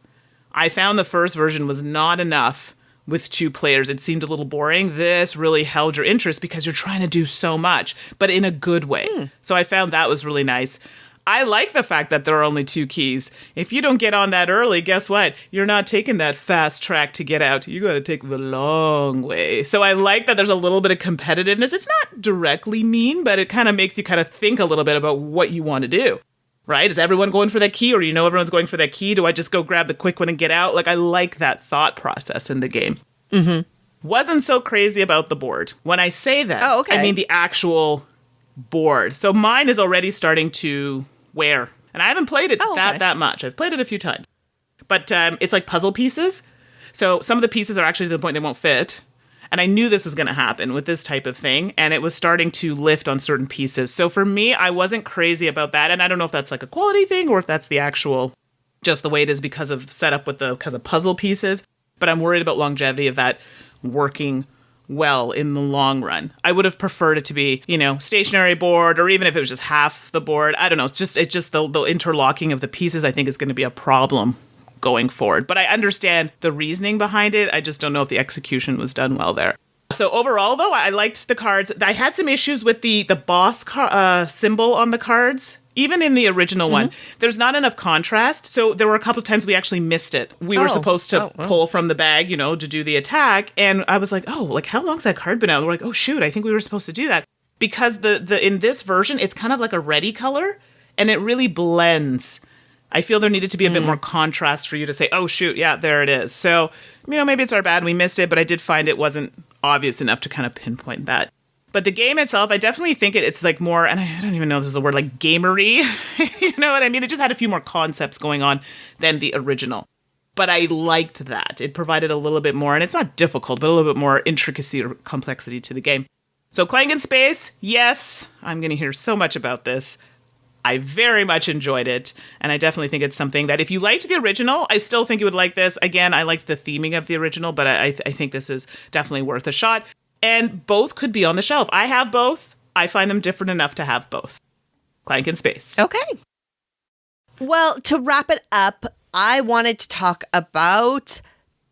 I found the first version was not enough with 2 players. It seemed a little boring. This really held your interest because you're trying to do so much, but in a good way. So I found that was really nice. I like the fact that there are only 2 keys. If you don't get on that early, guess what? You're not taking that fast track to get out. You got to take the long way. So I like that there's a little bit of competitiveness. It's not directly mean, but it kind of makes you kind of think a little bit about what you want to do. Right? Is everyone going for that key, or everyone's going for that key? Do I just go grab the quick one and get out? Like, I like that thought process in the game. Mm-hmm. Wasn't so crazy about the board. When I say that, I mean the actual board. So mine is already starting to wear. And I haven't played it that much. I've played it a few times. But it's like puzzle pieces. So some of the pieces are actually to the point they won't fit. And I knew this was going to happen with this type of thing. And it was starting to lift on certain pieces. So for me, I wasn't crazy about that. And I don't know if that's like a quality thing or if that's the actual, just the way it is because of setup because of puzzle pieces. But I'm worried about longevity of that working well in the long run. I would have preferred it to be, stationary board, or even if it was just half the board. I don't know. It's just the interlocking of the pieces, I think, is going to be a problem going forward. But I understand the reasoning behind it. I just don't know if the execution was done well there. So overall, though, I liked the cards. I had some issues with the boss symbol on the cards. Even in the original one, there's not enough contrast. So there were a couple of times we actually missed it. We were supposed to pull from the bag, to do the attack. And I was like, how long's that card been out? We're like, oh, shoot, I think we were supposed to do that. because the in this version, it's kind of like a reddy color, and it really blends. I feel there needed to be a bit more contrast for you to say, oh, shoot, yeah, there it is. So, maybe it's our bad, we missed it, but I did find it wasn't obvious enough to kind of pinpoint that. But the game itself, I definitely think it's like more, and I don't even know if this is a word, like gamery. You know what I mean? It just had a few more concepts going on than the original. But I liked that. It provided a little bit more, and it's not difficult, but a little bit more intricacy or complexity to the game. So Clank In Space, yes, I'm going to hear so much about this. I very much enjoyed it, and I definitely think it's something that if you liked the original, I still think you would like this. Again, I liked the theming of the original, but I think this is definitely worth a shot. And both could be on the shelf. I have both. I find them different enough to have both. Clank In Space. Okay. Well, to wrap it up, I wanted to talk about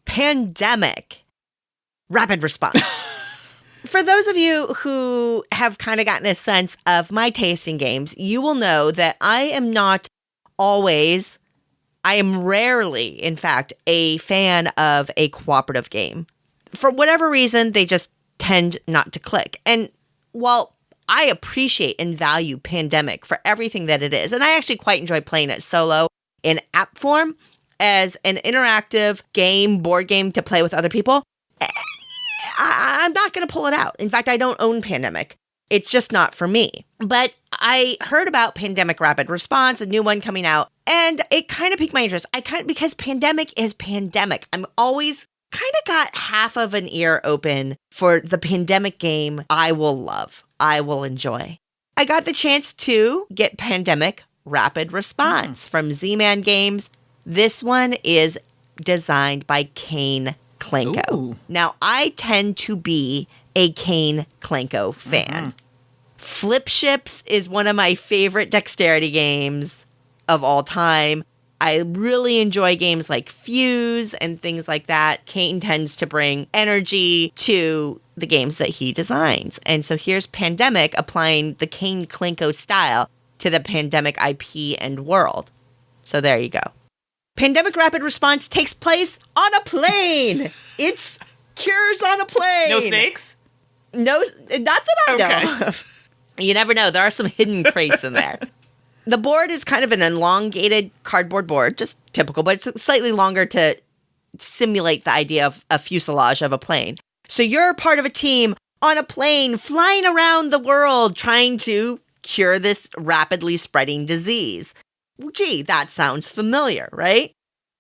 Pandemic Rapid Response. For those of you who have kind of gotten a sense of my taste in games, you will know that I am rarely, in fact, a fan of a cooperative game. For whatever reason, they just tend not to click. And while I appreciate and value Pandemic for everything that it is, and I actually quite enjoy playing it solo in app form as an interactive board game to play with other people, I'm not going to pull it out. In fact, I don't own Pandemic. It's just not for me. But I heard about Pandemic Rapid Response, a new one coming out, and it kind of piqued my interest. Because Pandemic is Pandemic. I'm always kind of got half of an ear open for the Pandemic game I will love, I will enjoy. I got the chance to get Pandemic Rapid Response from Z-Man Games. This one is designed by Kane Clanko. Ooh. Now, I tend to be a Kane Clanko fan. Flip Ships is one of my favorite dexterity games of all time. I really enjoy games like Fuse and things like that. Kane tends to bring energy to the games that he designs. And so here's Pandemic applying the Kane Clanko style to the Pandemic IP and world. So there you go. Pandemic Rapid Response takes place on a plane. It's cures on a plane. No snakes? No, not that I know of. You never know. There are some hidden crates in there. The board is kind of an elongated cardboard board, just typical, but it's slightly longer to simulate the idea of a fuselage of a plane. So you're part of a team on a plane flying around the world trying to cure this rapidly spreading disease. Gee, that sounds familiar, right?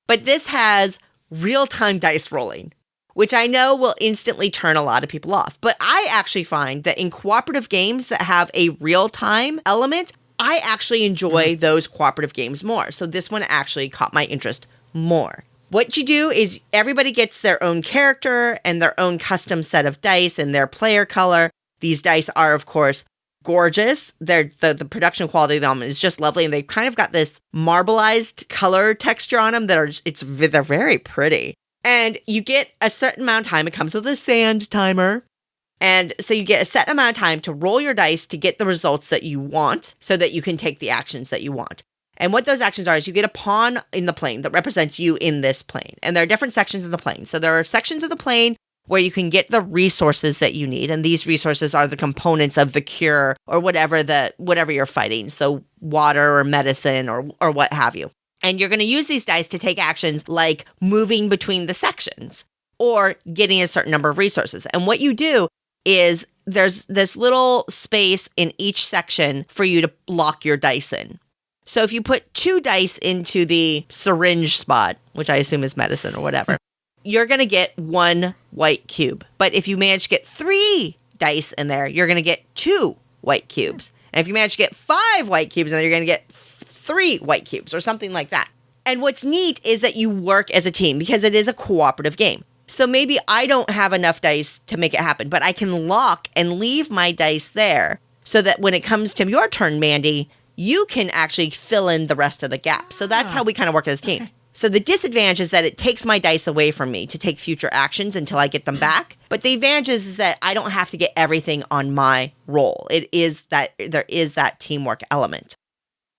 But this has real-time dice rolling, which I know will instantly turn a lot of people off. But I actually find that in cooperative games that have a real-time element, I actually enjoy those cooperative games more. So this one actually caught my interest more. What you do is everybody gets their own character and their own custom set of dice and their player color. These dice are, of course, gorgeous. The production quality of them is just lovely. And they've kind of got this marbleized color texture on them they're very pretty. And you get a certain amount of time. It comes with a sand timer. And so you get a set amount of time to roll your dice to get the results that you want so that you can take the actions that you want. And what those actions are is you get a pawn in the plane that represents you in this plane. And there are different sections of the plane. So there are sections of the plane where you can get the resources that you need. And these resources are the components of the cure or whatever you're fighting. So water or medicine or what have you. And you're going to use these dice to take actions like moving between the sections or getting a certain number of resources. And what you do is there's this little space in each section for you to lock your dice in. So if you put 2 dice into the syringe spot, which I assume is medicine or whatever, you're going to get 1 white cube. But if you manage to get 3 dice in there, you're going to get 2 white cubes. And if you manage to get 5 white cubes in there, you're going to get 3 white cubes or something like that. And what's neat is that you work as a team because it is a cooperative game. So maybe I don't have enough dice to make it happen, but I can lock and leave my dice there so that when it comes to your turn, Mandy, you can actually fill in the rest of the gap. So that's how we kind of work as a team. Okay. So the disadvantage is that it takes my dice away from me to take future actions until I get them back. But the advantage is that I don't have to get everything on my roll. There is that teamwork element.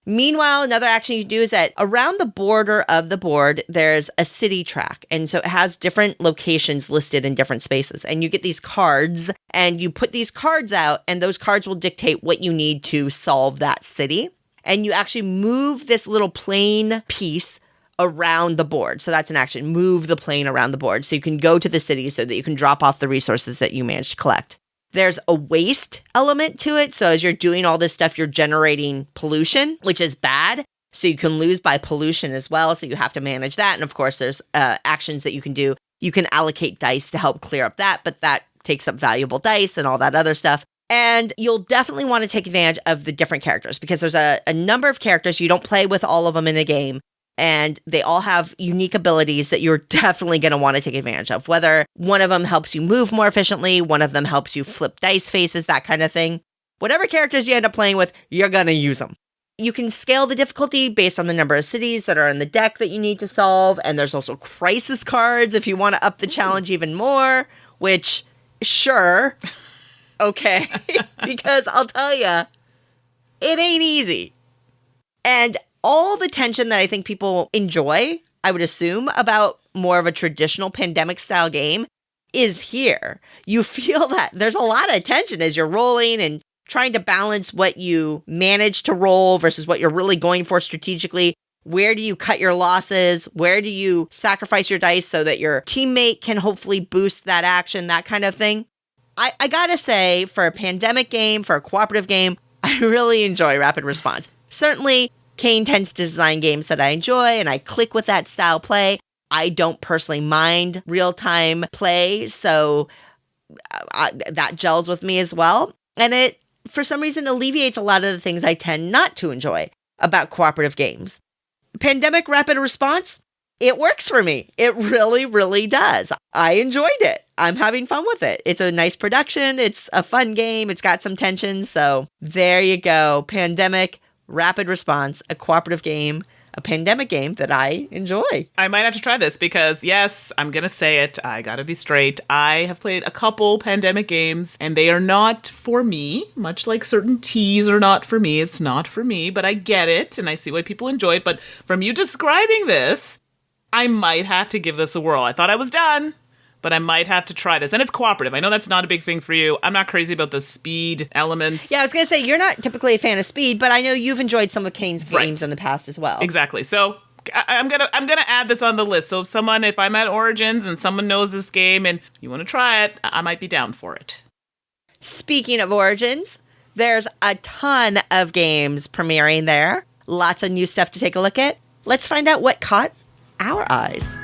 Meanwhile, another action you do is that around the border of the board, there's a city track. And so it has different locations listed in different spaces. And you get these cards and you put these cards out and those cards will dictate what you need to solve that city. And you actually move this little plane piece around the board. So that's an action. Move the plane around the board. So you can go to the city so that you can drop off the resources that you managed to collect. There's a waste element to it. So as you're doing all this stuff, you're generating pollution, which is bad. So you can lose by pollution as well. So you have to manage that. And of course, there's actions that you can do. You can allocate dice to help clear up that, but that takes up valuable dice and all that other stuff. And you'll definitely want to take advantage of the different characters because there's a number of characters. You don't play with all of them in a game. And they all have unique abilities that you're definitely going to want to take advantage of. Whether one of them helps you move more efficiently, one of them helps you flip dice faces, that kind of thing. Whatever characters you end up playing with, you're going to use them. You can scale the difficulty based on the number of cities that are in the deck that you need to solve. And there's also crisis cards if you want to up the challenge even more, which, sure, okay. Because I'll tell you, it ain't easy. And all the tension that I think people enjoy, I would assume, about more of a traditional pandemic style game is here. You feel that there's a lot of tension as you're rolling and trying to balance what you manage to roll versus what you're really going for strategically. Where do you cut your losses? Where do you sacrifice your dice so that your teammate can hopefully boost that action, that kind of thing? I gotta say, for a pandemic game, for a cooperative game, I really enjoy rapid response. Certainly, Kane tends to design games that I enjoy and I click with that style play. I don't personally mind real-time play, so that gels with me as well. And it, for some reason, alleviates a lot of the things I tend not to enjoy about cooperative games. Pandemic rapid response, it works for me. It really, really does. I enjoyed it. I'm having fun with it. It's a nice production. It's a fun game. It's got some tension. So there you go. Pandemic rapid response, a cooperative game, a pandemic game that I enjoy. I might have to try this because, yes, I'm going to say it. I got to be straight. I have played a couple pandemic games and they are not for me, much like certain teas are not for me. It's not for me, but I get it and I see why people enjoy it. But from you describing this, I might have to give this a whirl. I thought I was done, but I might have to try this. And it's cooperative. I know that's not a big thing for you. I'm not crazy about the speed element. Yeah, I was going to say, you're not typically a fan of speed, but I know you've enjoyed some of Kane's games in the past as well. Exactly. So I'm gonna add this on the list. So if I'm at Origins and someone knows this game and you want to try it, I might be down for it. Speaking of Origins, there's a ton of games premiering there. Lots of new stuff to take a look at. Let's find out what caught our eyes.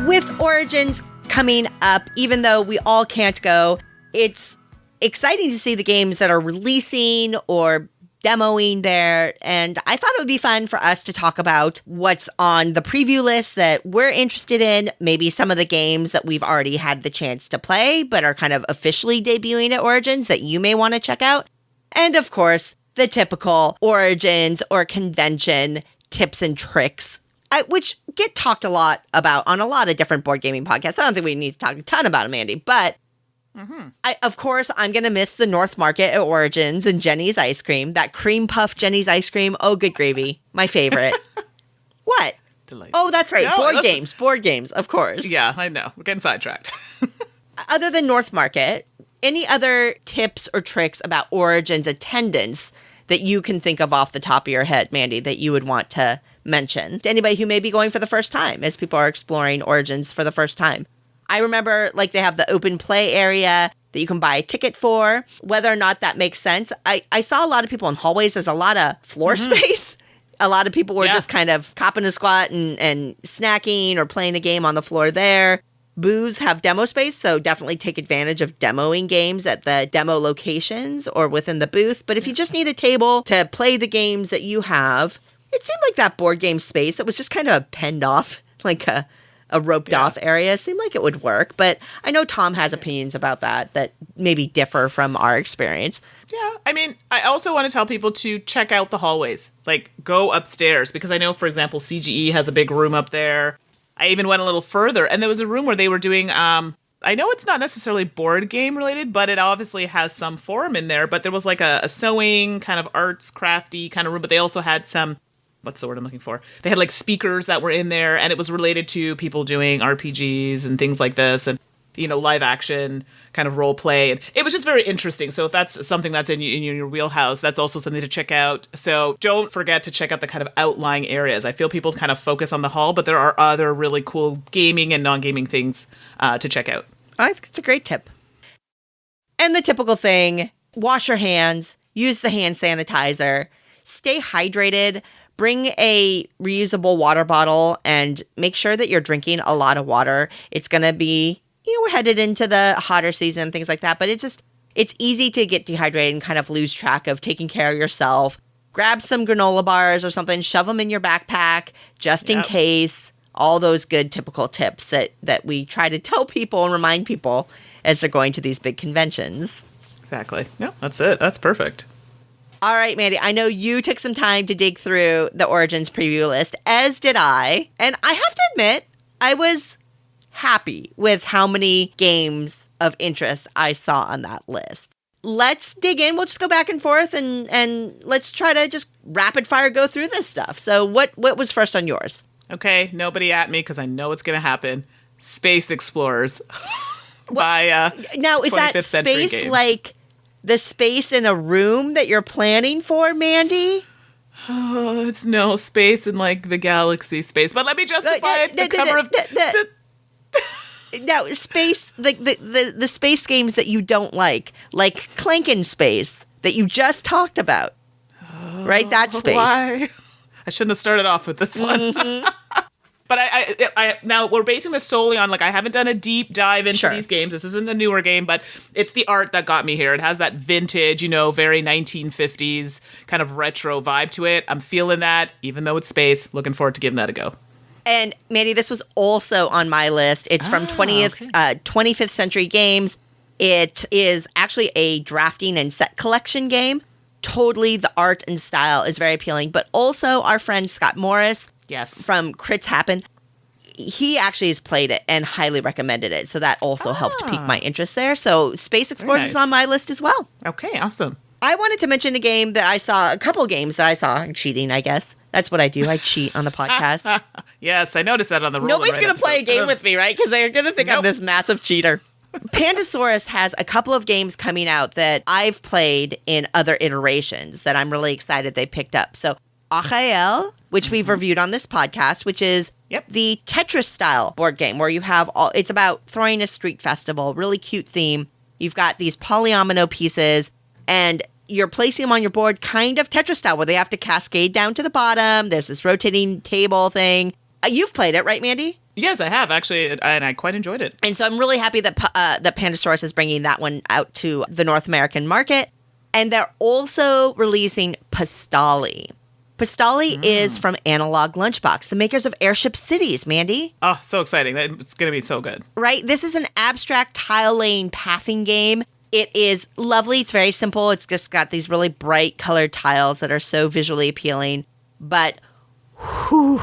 With Origins coming up, even though we all can't go, it's exciting to see the games that are releasing or demoing there. And I thought it would be fun for us to talk about what's on the preview list that we're interested in, maybe some of the games that we've already had the chance to play, but are kind of officially debuting at Origins that you may want to check out. And of course, the typical Origins or convention tips and tricks, which get talked a lot about on a lot of different board gaming podcasts. I don't think we need to talk a ton about them, Andy, but of course, I'm going to miss the North Market at Origins and Jenny's ice cream. That cream puff Jenny's ice cream. Oh, good gravy. My favorite. What? Delightful. Oh, that's right. No, Board games, of course. Yeah, I know. We're getting sidetracked. Other than North Market, any other tips or tricks about Origins attendance that you can think of off the top of your head, Mandy, that you would want to mention to anybody who may be going for the first time as people are exploring Origins for the first time? I remember they have the open play area that you can buy a ticket for. Whether or not that makes sense, I saw a lot of people in hallways. There's a lot of floor space. A lot of people were just kind of copping a squat and snacking or playing a game on the floor there. Booths have demo space, so definitely take advantage of demoing games at the demo locations or within the booth. But if you just need a table to play the games that you have, it seemed like that board game space that was just kind of penned off, like a roped off area, seemed like it would work. But I know Tom has opinions about that maybe differ from our experience. Yeah, I mean, I also want to tell people to check out the hallways, like go upstairs, because I know, for example, CGE has a big room up there. I even went a little further, and there was a room where they were doing I know it's not necessarily board game related, but it obviously has some form in there. But there was like a sewing kind of arts crafty kind of room, but they also had some, what's the word I'm looking for? They had like speakers that were in there, and it was related to people doing RPGs and things like this, and live action kind of role play. And it was just very interesting. So if that's something that's in your wheelhouse, that's also something to check out. So don't forget to check out the kind of outlying areas. I feel people kind of focus on the hall, but there are other really cool gaming and non-gaming things to check out. I think it's a great tip. And the typical thing, wash your hands, use the hand sanitizer, stay hydrated, bring a reusable water bottle, and make sure that you're drinking a lot of water. It's going to be, we're headed into the hotter season, things like that, but it's easy to get dehydrated and kind of lose track of taking care of yourself. Grab some granola bars or something, shove them in your backpack just in case. All those good typical tips that we try to tell people and remind people as they're going to these big conventions. Exactly. Yeah, that's it. That's perfect. All right, Mandi, I know you took some time to dig through the Origins preview list, as did I. And I have to admit, I was happy with how many games of interest I saw on that list. Let's dig in. We'll just go back and forth and let's try to just rapid fire go through this stuff. So what was first on yours? Okay, nobody at me because I know it's going to happen. Space Explorers by now, is that space games. Like the space in a room that you're planning for, Mandi? Oh, it's no space in like the galaxy space. But let me justify it. The cover of now space, like the space games that you don't like Clank In Space that you just talked about, right? That space. Why? I shouldn't have started off with this one. Mm-hmm. But I now we're basing this solely on, like, I haven't done a deep dive into Sure. these games. This isn't a newer game, but it's the art that got me here. It has that vintage, very 1950s kind of retro vibe to it. I'm feeling that, even though it's space. Looking forward to giving that a go. And Mandi, this was also on my list. It's from 25th Century Games. It is actually a drafting and set collection game. Totally, the art and style is very appealing. But also our friend Scott Morris from Crits Happen, he actually has played it and highly recommended it. So that also helped pique my interest there. So Space Explorers is on my list as well. Okay, awesome. I wanted to mention a couple games that I saw. I'm cheating, I guess. That's what I do. I cheat on the podcast. Yes, I noticed that on the roll. Nobody's going to play a game with me, right? Because they're going to think I'm this massive cheater. Pandasaurus has a couple of games coming out that I've played in other iterations that I'm really excited they picked up. So Achael, which we've reviewed on this podcast, which is the Tetris style board game where you have it's about throwing a street festival, really cute theme. You've got these polyomino pieces and you're placing them on your board kind of Tetris style where they have to cascade down to the bottom. There's this rotating table thing. You've played it, right, Mandi? Yes, I have, actually, and I quite enjoyed it. And so I'm really happy that that Pandasaurus is bringing that one out to the North American market. And they're also releasing Postali. Postali is from Analog Lunchbox, the makers of Airship Cities, Mandi. Oh, so exciting. It's going to be so good. Right? This is an abstract tile-laying pathing game. It is lovely. It's very simple. It's just got these really bright colored tiles that are so visually appealing. But, whew,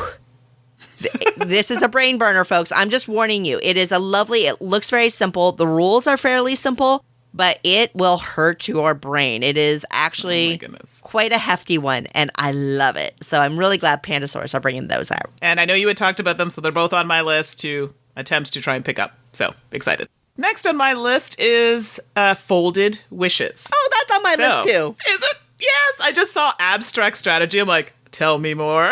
this is a brain burner, folks. I'm just warning you. It looks very simple. The rules are fairly simple, but it will hurt your brain. It is actually quite a hefty one, and I love it. So I'm really glad Pandasaurus are bringing those out. And I know you had talked about them, so they're both on my list to attempt to try and pick up. So excited. Next on my list is Folded Wishes. Oh, that's on my list too. Is it? Yes. I just saw abstract strategy. I'm like, tell me more.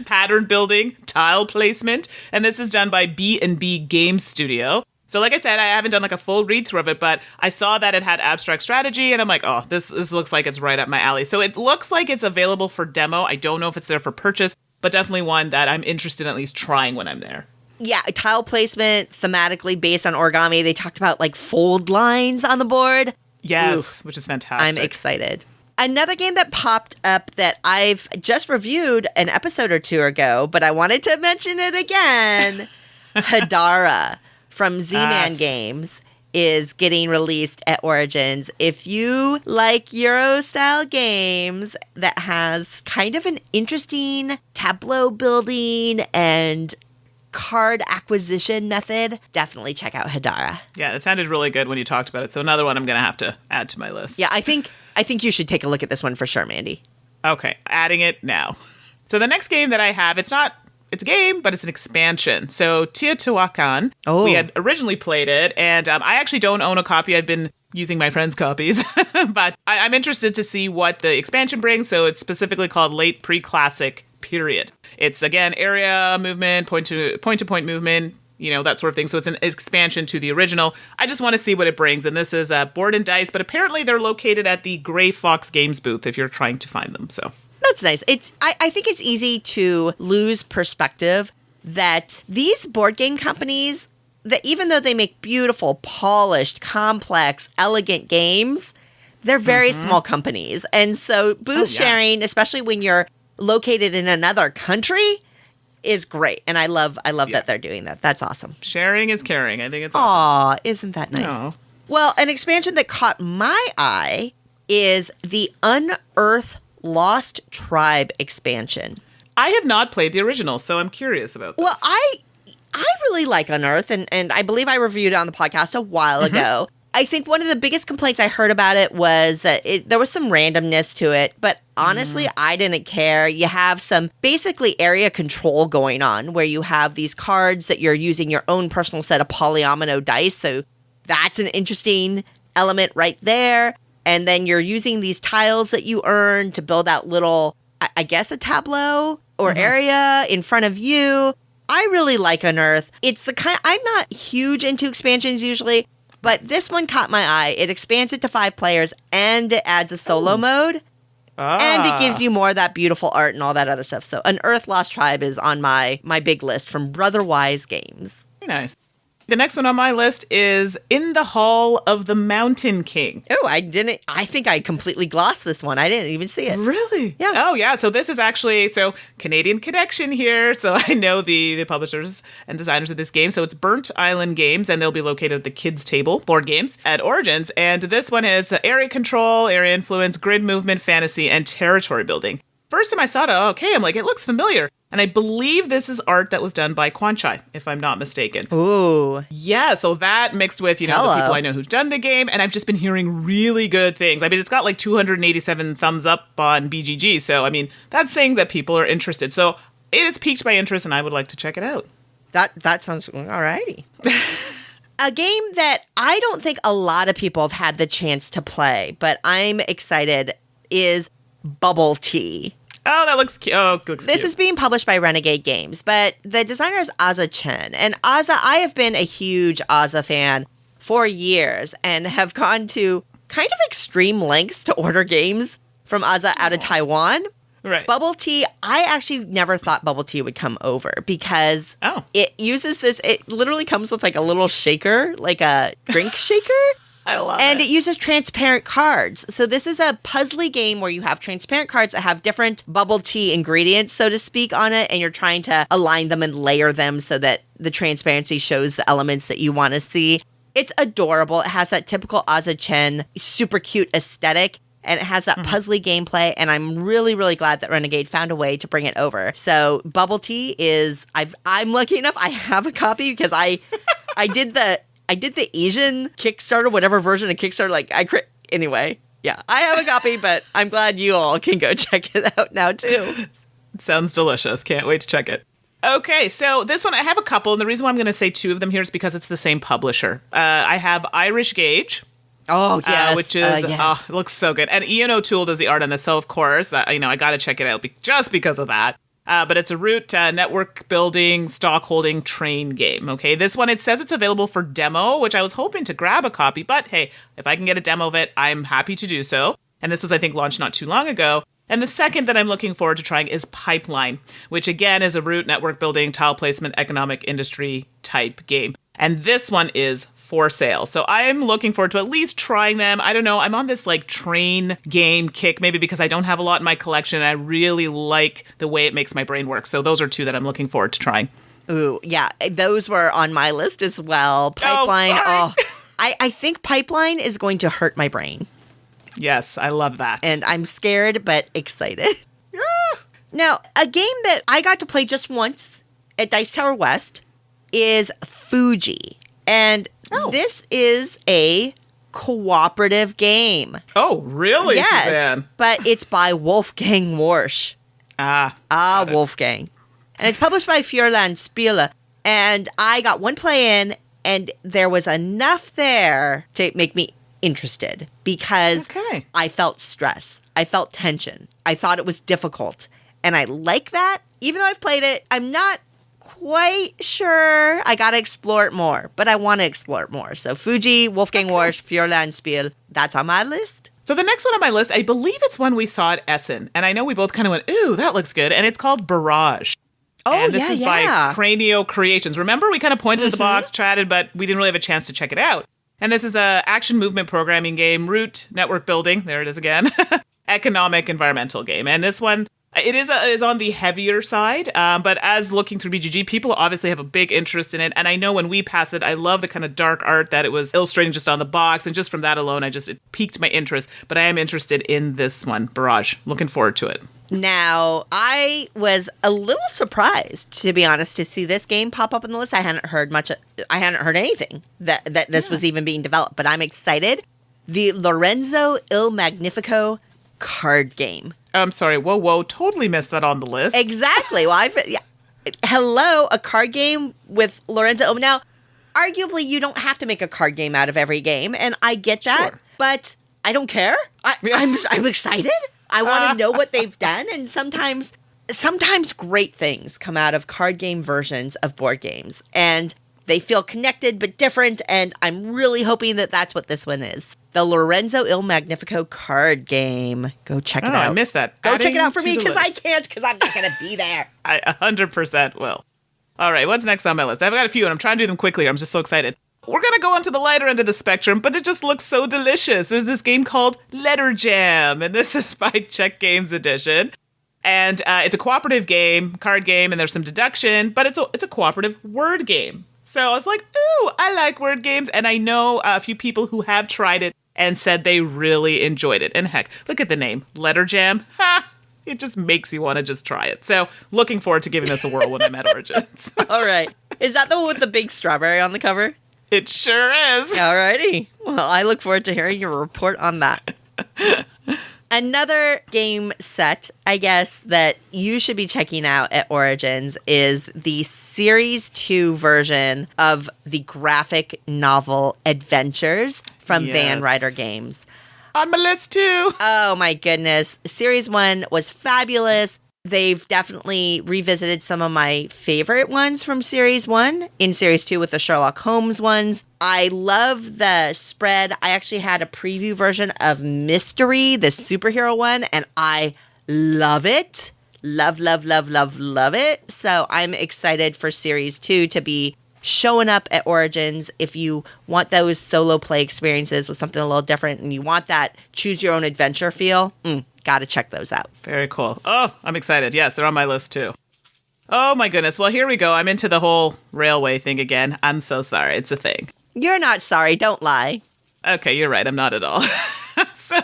Pattern building, tile placement. And this is done by B&B Game Studio. So like I said, I haven't done like a full read through of it, but I saw that it had abstract strategy and I'm like, oh, this looks like it's right up my alley. So it looks like it's available for demo. I don't know if it's there for purchase, but definitely one that I'm interested in at least trying when I'm there. Yeah, tile placement thematically based on origami. They talked about like fold lines on the board. Yes, which is fantastic. I'm excited. Another game that popped up that I've just reviewed an episode or two ago, but I wanted to mention it again. Hodari from Z-Man Games is getting released at Origins. If you like Euro-style games that has kind of an interesting tableau building and card acquisition method, definitely check out Hodari. Yeah, it sounded really good when you talked about it. So another one I'm going to have to add to my list. Yeah, I think you should take a look at this one for sure, Mandy. Okay, adding it now. So the next game that I have, it's a game, but it's an expansion. So Teotihuacan, we had originally played it, and I actually don't own a copy. I've been using my friends' copies, but I'm interested to see what the expansion brings. So it's specifically called Late Pre-Classic Period. It's, again, area movement, point-to-point movement, that sort of thing. So it's an expansion to the original. I just want to see what it brings. And this is board and dice, but apparently they're located at the Gray Fox Games booth if you're trying to find them. So that's nice. I think it's easy to lose perspective that these board game companies, that even though they make beautiful, polished, complex, elegant games, they're very small companies. And so booth sharing, especially when you're located in another country, is great. And I love that they're doing that. That's awesome. Sharing is caring. I think it's awesome. Aw, isn't that nice? No. Well, an expansion that caught my eye is the Unearthed Lost Tribe expansion. I have not played the original, so I'm curious about this. Well, I really like Unearthed, and I believe I reviewed it on the podcast a while ago. I think one of the biggest complaints I heard about it was that there was some randomness to it, but honestly, I didn't care. You have some basically area control going on where you have these cards that you're using your own personal set of polyomino dice, so that's an interesting element right there. And then you're using these tiles that you earn to build out little, I guess, a tableau or area in front of you. I really like Unearthed. It's the kind, I'm not huge into expansions usually, but this one caught my eye. It expands it to 5 players and it adds a solo mode. And it gives you more of that beautiful art and all that other stuff. So Unearthed Lost Tribe is on my big list from Brotherwise Games. Very nice. The next one on my list is In the Hall of the Mountain King. Oh, I think I completely glossed this one. I didn't even see it. Really? Yeah. Oh, yeah. So this is actually, Canadian connection here. So I know the publishers and designers of this game. So it's Burnt Island Games, and they'll be located at the Kids Table board games at Origins. And this one is area control, area influence, grid movement, fantasy, and territory building. First time I saw it, I'm like, it looks familiar. And I believe this is art that was done by Kwanchai, if I'm not mistaken. Ooh. Yeah, so that mixed with, the people I know who've done the game, and I've just been hearing really good things. I mean, it's got like 287 thumbs up on BGG, so, I mean, that's saying that people are interested. So it has piqued my interest, and I would like to check it out. That sounds alrighty. A game that I don't think a lot of people have had the chance to play, but I'm excited, is Bubble Tea. Oh, that looks cute. Oh, it looks This cute. is being published by Renegade Games, but the designer is Aza Chen. And Aza, I have been a huge Aza fan for years and have gone to kind of extreme lengths to order games from Aza out of Taiwan. Right. Bubble Tea, I actually never thought Bubble Tea would come over because it uses this, it literally comes with like a little shaker, like a drink shaker. I love it. And it uses transparent cards. So this is a puzzly game where you have transparent cards that have different bubble tea ingredients, so to speak, on it. And you're trying to align them and layer them so that the transparency shows the elements that you want to see. It's adorable. It has that typical Aza Chen super cute aesthetic. And it has that puzzly gameplay. And I'm really, really glad that Renegade found a way to bring it over. So Bubble Tea is, I'm lucky enough, I have a copy because I did the Asian Kickstarter, whatever version of Kickstarter, anyway, yeah, I have a copy, but I'm glad you all can go check it out now too. It sounds delicious. Can't wait to check it. Okay, so this one, I have a couple, and the reason why I'm going to say 2 of them here is because it's the same publisher. I have Irish Gauge. Oh, yes. Which is, it looks so good. And Ian O'Toole does the art on this, so of course, I got to check it out just because of that. But it's a root network building, stock holding train game. Okay, this one, it says it's available for demo, which I was hoping to grab a copy. But hey, if I can get a demo of it, I'm happy to do so. And this was, I think, launched not too long ago. And the second that I'm looking forward to trying is Pipeline, which again is a root network building, tile placement, economic industry type game. And this one is for sale. So I'm looking forward to at least trying them. I don't know. I'm on this like train game kick, maybe because I don't have a lot in my collection. And I really like the way it makes my brain work. So those are 2 that I'm looking forward to trying. Ooh, yeah. Those were on my list as well. Pipeline. I think Pipeline is going to hurt my brain. Yes, I love that. And I'm scared, but excited. Now, a game that I got to play just once at Dice Tower West is Fuji. And this is a cooperative game. Oh, really, Yes, Suzanne? but it's by Wolfgang Warsch. Got it. Wolfgang. And it's published by Friendliest Spiele. And I got one play in, and there was enough there to make me interested because I felt stress. I felt tension. I thought it was difficult. And I like that. Even though I've played it, I'm not quite sure. I got to explore it more, but I want to explore it more. So Fuji, Wolfgang Warsch, Friendliest Spiele, that's on my list. So the next one on my list, I believe it's one we saw at Essen. And I know we both kind of went, ooh, that looks good. And it's called Barrage. Oh, and this is by Cranio Creations. Remember, we kind of pointed at the box, chatted, but we didn't really have a chance to check it out. And this is a action movement programming game, root, network building, there it is again, economic environmental game. And this one, it is on the heavier side, but as looking through BGG, people obviously have a big interest in it. And I know when we pass it, I love the kind of dark art that it was illustrating just on the box. And just from that alone, it piqued my interest. But I am interested in this one, Barrage. Looking forward to it. Now, I was a little surprised, to be honest, to see this game pop up on the list. I hadn't heard anything that this was even being developed, but I'm excited. The Lorenzo Il Magnifico card game. I'm sorry. Whoa. Totally missed that on the list. Exactly. Well, hello, a card game with Lorenzo. Now, arguably, you don't have to make a card game out of every game, and I get that, but I don't care. I'm excited. I want to know what they've done, and sometimes great things come out of card game versions of board games, and they feel connected but different, and I'm really hoping that that's what this one is. The Lorenzo Il Magnifico card game. Go check it out. I missed that. Go check it out for me, because I can't, because I'm not going to be there. I 100% will. All right, what's next on my list? I've got a few, and I'm trying to do them quickly. I'm just so excited. We're going to go on to the lighter end of the spectrum, but it just looks so delicious. There's this game called Letter Jam, and this is by Czech Games Edition. And it's a cooperative game, card game, and there's some deduction, but it's a cooperative word game. So I was like, ooh, I like word games, and I know a few people who have tried it and said they really enjoyed it. And heck, look at the name, Letter Jam. It just makes you want to just try it. So looking forward to giving this a whirl when I'm at Origins. All right. Is that the one with the big strawberry on the cover? It sure is. Alrighty. Well, I look forward to hearing your report on that. Another game set, I guess, that you should be checking out at Origins is the Series 2 version of the graphic novel Adventures from Van Ryder Games. On my list, too. Oh, my goodness. Series 1 was fabulous. They've definitely revisited some of my favorite ones from Series 1 in Series 2 with the Sherlock Holmes ones. I love the spread. I actually had a preview version of Mystery, the superhero one, and I love it. Love it. So I'm excited for Series 2 to be showing up at Origins. If you want those solo play experiences with something a little different and you want that choose your own adventure feel, got to check those out. Very cool. Oh, I'm excited. Yes, they're on my list too. Oh my goodness. Well, here we go. I'm into the whole railway thing again. I'm so sorry. It's a thing. You're not sorry. Don't lie. Okay, you're right. I'm not at all. So,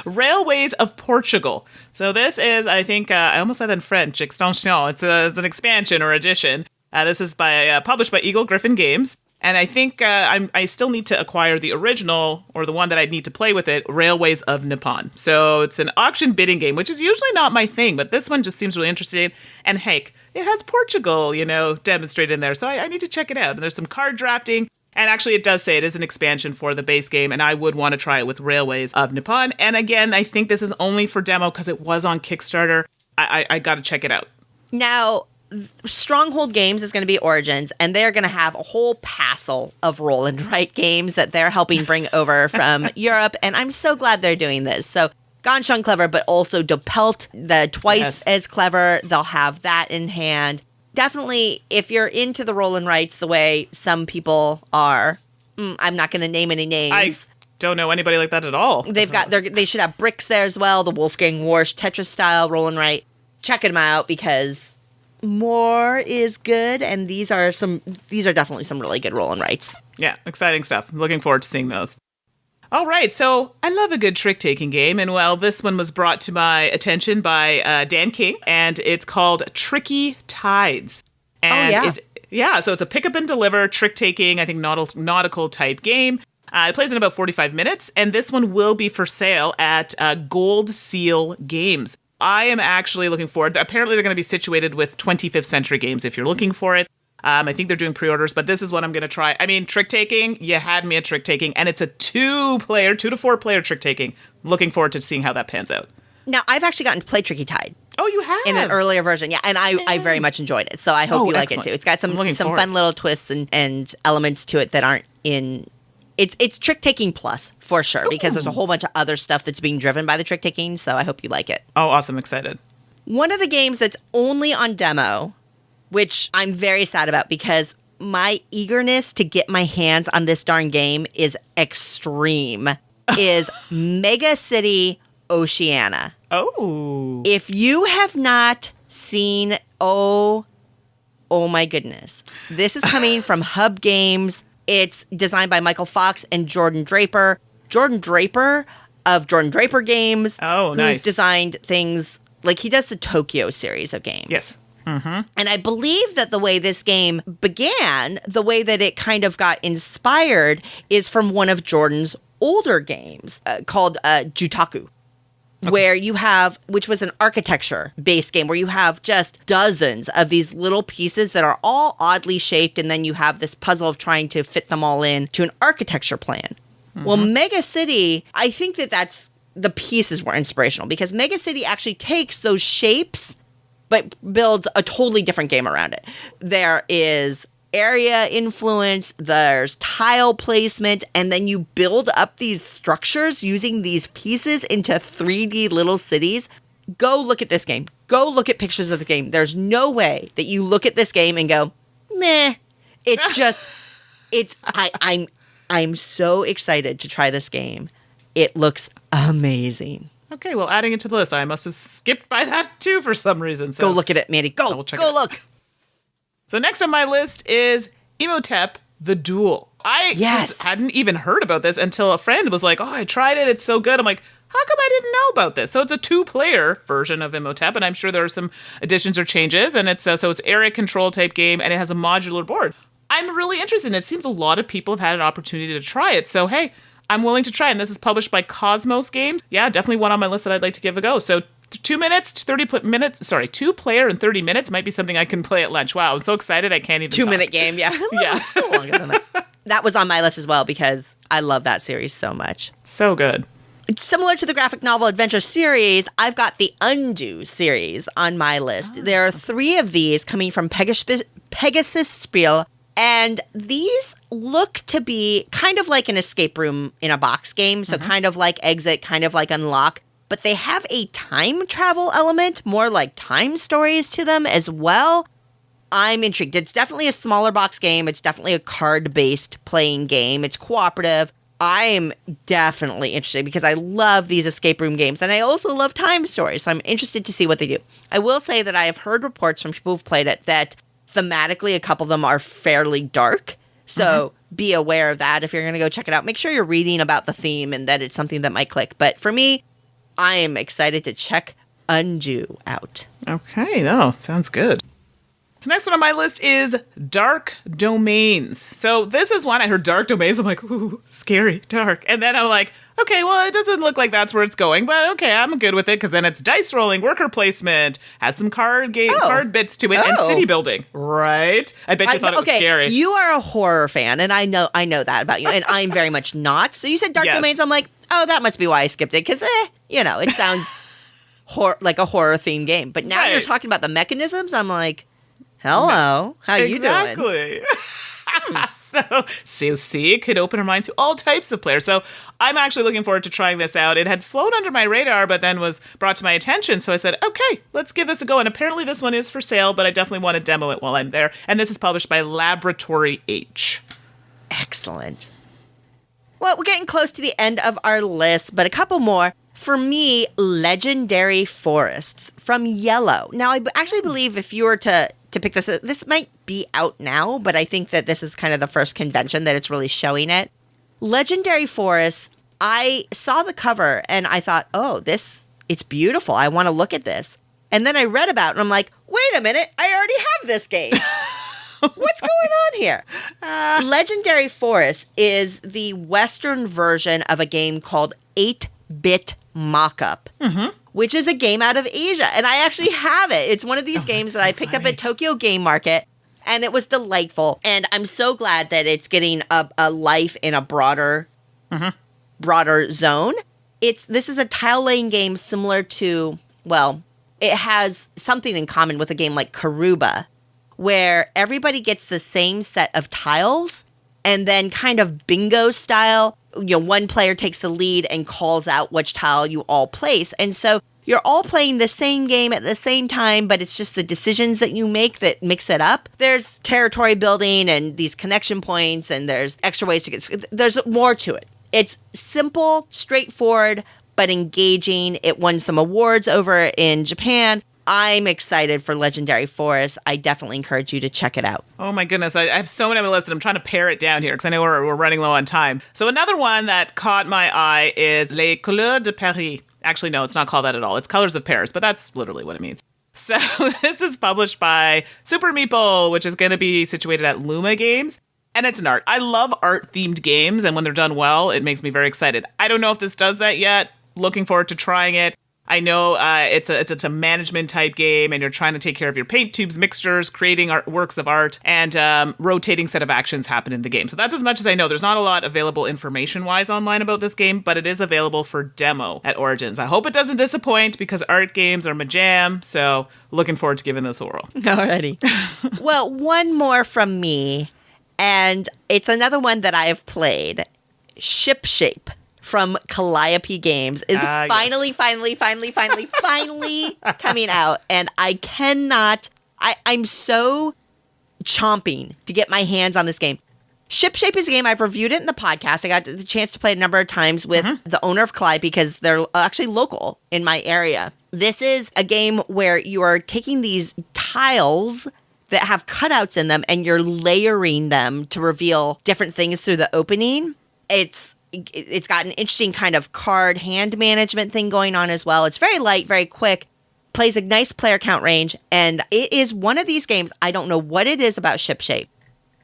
Railways of Portugal. So this is, I think, I almost said in French, extension. It's an expansion or addition. This is published by Eagle Gryphon Games. And I think I still need to acquire the original, or the one that I'd need to play with it, Railways of Nippon. So it's an auction bidding game, which is usually not my thing, but this one just seems really interesting. And heck, it has Portugal, demonstrated in there. So I need to check it out. And there's some card drafting. And actually, it does say it is an expansion for the base game, and I would want to try it with Railways of Nippon. And again, I think this is only for demo because it was on Kickstarter. I got to check it out. Now, Stronghold Games is going to be Origins, and they're going to have a whole passel of roll and write games that they're helping bring over from Europe, and I'm so glad they're doing this. So, Ganz Schön Clever, but also Dopelt, the twice as clever. They'll have that in hand. Definitely, if you're into the roll and writes the way some people are, I'm not going to name any names. I don't know anybody like that at all. They should have bricks there as well. The Wolfgang Warsch Tetris style roll and write. Check them out because more is good, and these are definitely some really good roll and writes. Yeah, exciting stuff. I'm looking forward to seeing those. All right, so I love a good trick-taking game, and well, this one was brought to my attention by Dan King, and it's called Tricky Tides. And Yeah, so it's a pick up and deliver, trick taking, I think nautical type game. It plays in about 45 minutes, and this one will be for sale at Gold Seal Games. I am actually looking forward. Apparently, they're going to be situated with 25th Century Games if you're looking for it. I think they're doing pre-orders, but this is what I'm going to try. I mean, trick taking, you had me at trick taking, and it's a 2 to 4 player trick taking. Looking forward to seeing how that pans out. Now, I've actually gotten to play Tricky Tide. Oh, you have? In an earlier version, yeah. And I very much enjoyed it. So I hope you like excellent. it too. It's got some forward. fun little twists and elements to it that aren't in... It's trick-taking plus, for sure, because there's a whole bunch of other stuff that's being driven by the trick-taking, so I hope you like it. Oh, awesome. Excited. One of the games that's only on demo, which I'm very sad about because my eagerness to get my hands on this darn game is extreme, is Megacity Oceana. Oh. If you have not seen, oh my goodness. This is coming from Hub Games. It's designed by Michael Fox and Jordan Draper. Jordan Draper of Jordan Draper Games. Oh, nice. Who's designed things, like he does the Tokyo series of games. Yes. Mm-hmm. And I believe that the way this game began, the way that it kind of got inspired, is from one of Jordan's older games called Jutaku. Okay. Where you have, which was an architecture-based game, where you have just dozens of these little pieces that are all oddly shaped, and then you have this puzzle of trying to fit them all in to an architecture plan. Mm-hmm. Well, Megacity, I think that's the pieces were inspirational, because Megacity actually takes those shapes, but builds a totally different game around it. There is area influence, there's tile placement, and then you build up these structures using these pieces into 3D little cities. Go look at this game. Go look at pictures of the game. There's no way that you look at this game and go, meh. It's just, I'm so excited to try this game. It looks amazing. Okay, well, adding it to the list. I must have skipped by that too for some reason. So go look at it, Mandy. Go look. So next on my list is Imhotep the Dual. I hadn't even heard about this until a friend was like, oh, I tried it. It's so good. I'm like, how come I didn't know about this? So it's a 2-player version of Imhotep, and I'm sure there are some additions or changes. And it's so it's area control type game, and it has a modular board. I'm really interested in it. It seems a lot of people have had an opportunity to try it. So, hey, I'm willing to try. And this is published by Cosmos Games. Yeah, definitely one on my list that I'd like to give a go. So 2 player and 30 minutes might be something I can play at lunch. Wow, I'm so excited I can't even 2-minute game, yeah. Yeah. Longer than that. That was on my list as well because I love that series so much. So good. Similar to the graphic novel adventure series, I've got the Undo series on my list. Oh. There are 3 of these coming from Pegasus Spiel, and these look to be kind of like an escape room in a box game, so kind of like Exit, kind of like Unlock. But they have a time travel element, more like time stories to them as well. I'm intrigued. It's definitely a smaller box game. It's definitely a card-based playing game. It's cooperative. I'm definitely interested because I love these escape room games. And I also love time stories, so I'm interested to see what they do. I will say that I have heard reports from people who've played it that thematically a couple of them are fairly dark. So be aware of that if you're going to go check it out. Make sure you're reading about the theme and that it's something that might click. But for me, I am excited to check Undo out. Okay, sounds good. So next one on my list is Dark Domains. So this is one I heard Dark Domains. I'm like, ooh, scary, dark. And then I'm like, okay, well, it doesn't look like that's where it's going, but okay, I'm good with it because then it's dice rolling, worker placement, has some card bits to it, and city building. Right? I bet you thought it was scary. You are a horror fan, and I know that about you, and I'm very much not. So you said Dark Domains. I'm like, oh, that must be why I skipped it because, it sounds like a horror themed game. But now you're talking about the mechanisms. I'm like, hello, how you doing? Exactly. So see, it could open our mind to all types of players. So I'm actually looking forward to trying this out. It had flown under my radar, but then was brought to my attention. So I said, okay, let's give this a go. And apparently this one is for sale, but I definitely want to demo it while I'm there. And this is published by Laboratory H. Excellent. Well, we're getting close to the end of our list, but a couple more. For me, Legendary Forests from Yellow. Now, I actually believe if you were to pick this might be out now, but I think that this is kind of the first convention that it's really showing it. Legendary Forests, I saw the cover and I thought, oh, it's beautiful. I want to look at this. And then I read about it and I'm like, wait a minute, I already have this game. What's going on here? Legendary Forest is the Western version of a game called 8-Bit Mockup, which is a game out of Asia. And I actually have it. It's one of these games that I picked up at Tokyo Game Market, and it was delightful. And I'm so glad that it's getting a life in a broader zone. This is a tile laying game similar to, well, it has something in common with a game like Karuba, where everybody gets the same set of tiles, and then kind of bingo style, one player takes the lead and calls out which tile you all place. And so you're all playing the same game at the same time, but it's just the decisions that you make that mix it up. There's territory building and these connection points, and there's extra ways to get, there's more to it. It's simple, straightforward, but engaging. It won some awards over in Japan. I'm excited for Legendary Forest. I definitely encourage you to check it out. Oh my goodness, I have so many on my list, and I'm trying to pare it down here because I know we're running low on time. So another one that caught my eye is Les Couleurs de Paris. Actually, no, it's not called that at all. It's Colors of Paris, but that's literally what it means. So this is published by Super Meeple, which is going to be situated at L.A.M.A Games. And it's an art. I love art-themed games, and when they're done well, it makes me very excited. I don't know if this does that yet. Looking forward to trying it. I know it's a management type game, and you're trying to take care of your paint tubes, mixtures, creating works of art, and rotating set of actions happen in the game. So that's as much as I know. There's not a lot available information-wise online about this game, but it is available for demo at Origins. I hope it doesn't disappoint because art games are my jam. So looking forward to giving this a whirl. Alrighty. Well, one more from me, and it's another one that I have played. Ship Shape from Calliope Games is finally coming out. And I'm so chomping to get my hands on this game. Ship Shape is a game, I've reviewed it in the podcast. I got the chance to play it a number of times with the owner of Calliope because they're actually local in my area. This is a game where you are taking these tiles that have cutouts in them and you're layering them to reveal different things through the opening. It's got an interesting kind of card hand management thing going on as well. It's very light, very quick, plays a nice player count range, and it is one of these games, I don't know what it is about Ship Shape.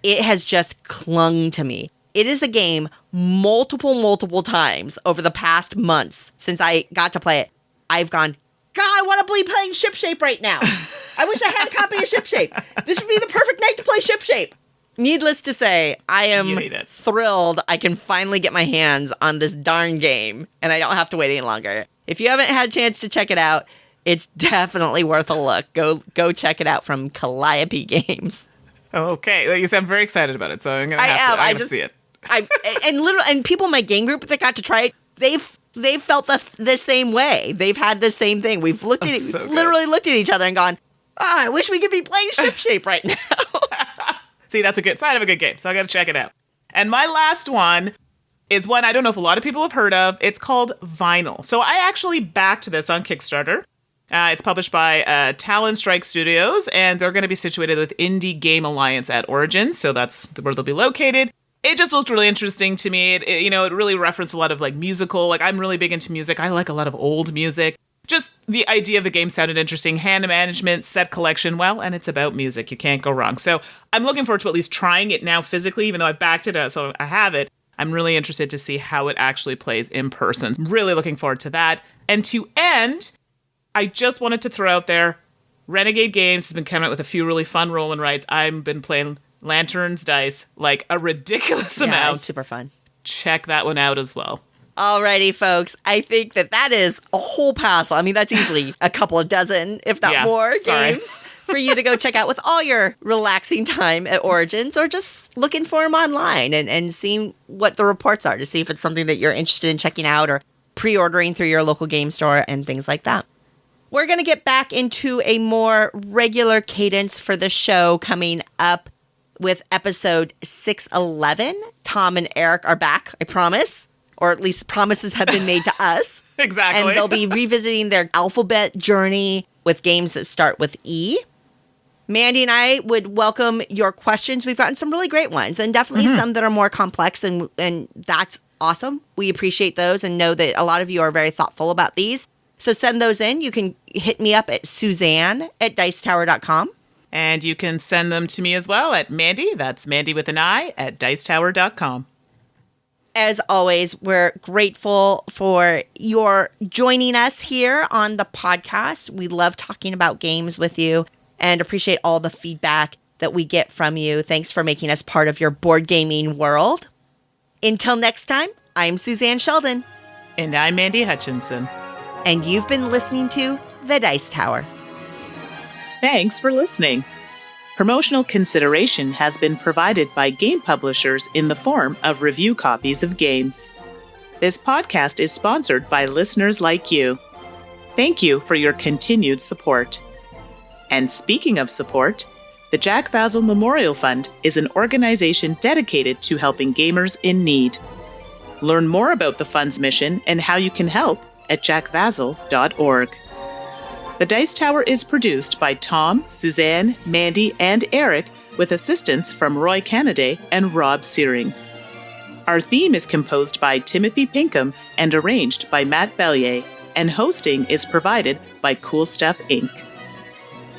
It has just clung to me. It is a game multiple times over the past months since I got to play it. I've gone, God, I want to be playing Ship Shape right now. I wish I had a copy of Ship Shape. This would be the perfect night to play Ship Shape. Needless to say, I am thrilled I can finally get my hands on this darn game, and I don't have to wait any longer. If you haven't had a chance to check it out, it's definitely worth a look. Go check it out from Calliope Games. Okay, you sound very excited about it, so I'm gonna have to see it. And people in my game group that got to try it, they've felt the same way. They've had the same thing. We've looked at it, literally looked at each other and gone, I wish we could be playing Ship Shape right now. See, that's a good sign of a good game, so I got to check it out. And my last one is one I don't know if a lot of people have heard of. It's called Vinyl. So I actually backed this on Kickstarter. It's published by Talon Strike Studios, and they're going to be situated with Indie Game Alliance at Origins, so that's where they'll be located. It just looked really interesting to me. It really referenced a lot of like musical. Like I'm really big into music. I like a lot of old music. Just the idea of the game sounded interesting. Hand management, set collection, well, and it's about music. You can't go wrong. So I'm looking forward to at least trying it now physically, even though I've backed it, so I have it. I'm really interested to see how it actually plays in person. Really looking forward to that. And to end, I just wanted to throw out there, Renegade Games has been coming out with a few really fun roll and writes. I've been playing Lanterns Dice like a ridiculous amount. It's super fun. Check that one out as well. Alrighty, folks. I think that is a whole passel. I mean, that's easily a couple of dozen, if not more, games for you to go check out with all your relaxing time at Origins, or just looking for them online and seeing what the reports are to see if it's something that you're interested in checking out or pre-ordering through your local game store and things like that. We're going to get back into a more regular cadence for the show coming up with episode 611. Tom and Eric are back, I promise. Or at least promises have been made to us. Exactly. And they'll be revisiting their alphabet journey with games that start with E. Mandi and I would welcome your questions. We've gotten some really great ones, and definitely some that are more complex, and that's awesome. We appreciate those and know that a lot of you are very thoughtful about these. So send those in. You can hit me up at Suzanne@dicetower.com. And you can send them to me as well at Mandi, that's Mandi with an I, at dicetower.com. As always, we're grateful for your joining us here on the podcast. We love talking about games with you and appreciate all the feedback that we get from you. Thanks for making us part of your board gaming world. Until next time, I'm Suzanne Sheldon. And I'm Mandy Hutchinson. And you've been listening to The Dice Tower. Thanks for listening. Promotional consideration has been provided by game publishers in the form of review copies of games. This podcast is sponsored by listeners like you. Thank you for your continued support. And speaking of support, the Jack Vazel Memorial Fund is an organization dedicated to helping gamers in need. Learn more about the fund's mission and how you can help at jackvazel.org. The Dice Tower is produced by Tom, Suzanne, Mandy, and Eric with assistance from Roy Canaday and Rob Searing. Our theme is composed by Timothy Pinkham and arranged by Matt Bellier, and hosting is provided by Cool Stuff Inc.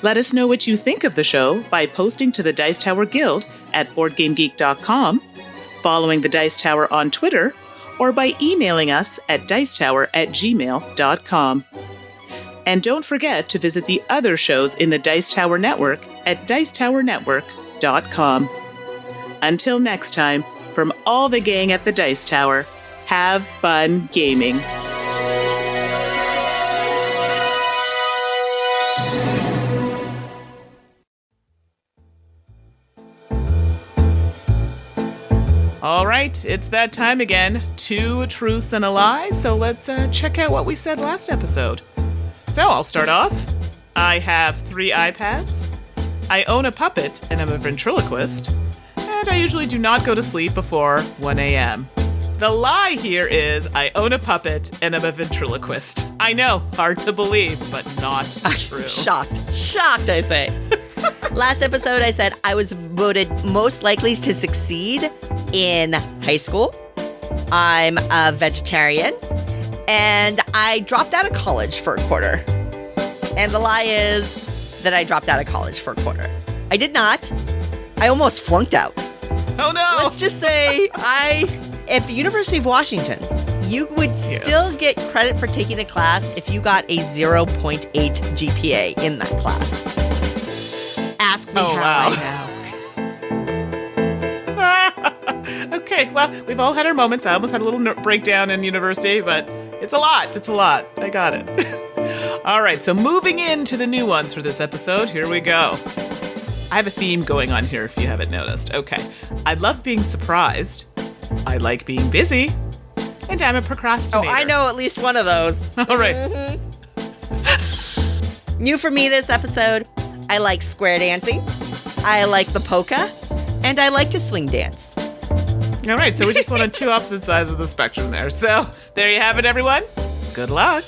Let us know what you think of the show by posting to the Dice Tower Guild at BoardGameGeek.com, following the Dice Tower on Twitter, or by emailing us at dicetower@gmail.com. And don't forget to visit the other shows in the Dice Tower Network at dicetowernetwork.com. Until next time, from all the gang at the Dice Tower, have fun gaming. All right, it's that time again. 2 truths and a lie. So let's check out what we said last episode. So I'll start off. I have 3 iPads. I own a puppet and I'm a ventriloquist. And I usually do not go to sleep before 1 a.m. The lie here is I own a puppet and I'm a ventriloquist. I know, hard to believe, but not true. Shocked, I say. Last episode, I said I was voted most likely to succeed in high school. I'm a vegetarian. And I dropped out of college for a quarter. And the lie is that I dropped out of college for a quarter. I did not. I almost flunked out. Oh no! Let's just say at the University of Washington, you would still get credit for taking a class if you got a 0.8 GPA in that class. Ask me how I know. Okay, well, we've all had our moments. I almost had a little breakdown in university, but it's a lot. It's a lot. I got it. All right, so moving into the new ones for this episode, here we go. I have a theme going on here if you haven't noticed. Okay, I love being surprised. I like being busy. And I'm a procrastinator. Oh, I know at least one of those. All right. Mm-hmm. New for me this episode, I like square dancing. I like the polka. And I like to swing dance. All right, so we just went on 2 opposite sides of the spectrum there. So there you have it, everyone. Good luck.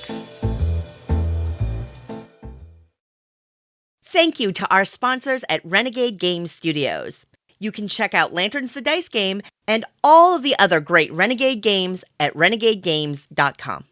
Thank you to our sponsors at Renegade Game Studios. You can check out Lanterns the Dice Game and all of the other great Renegade games at renegadegames.com.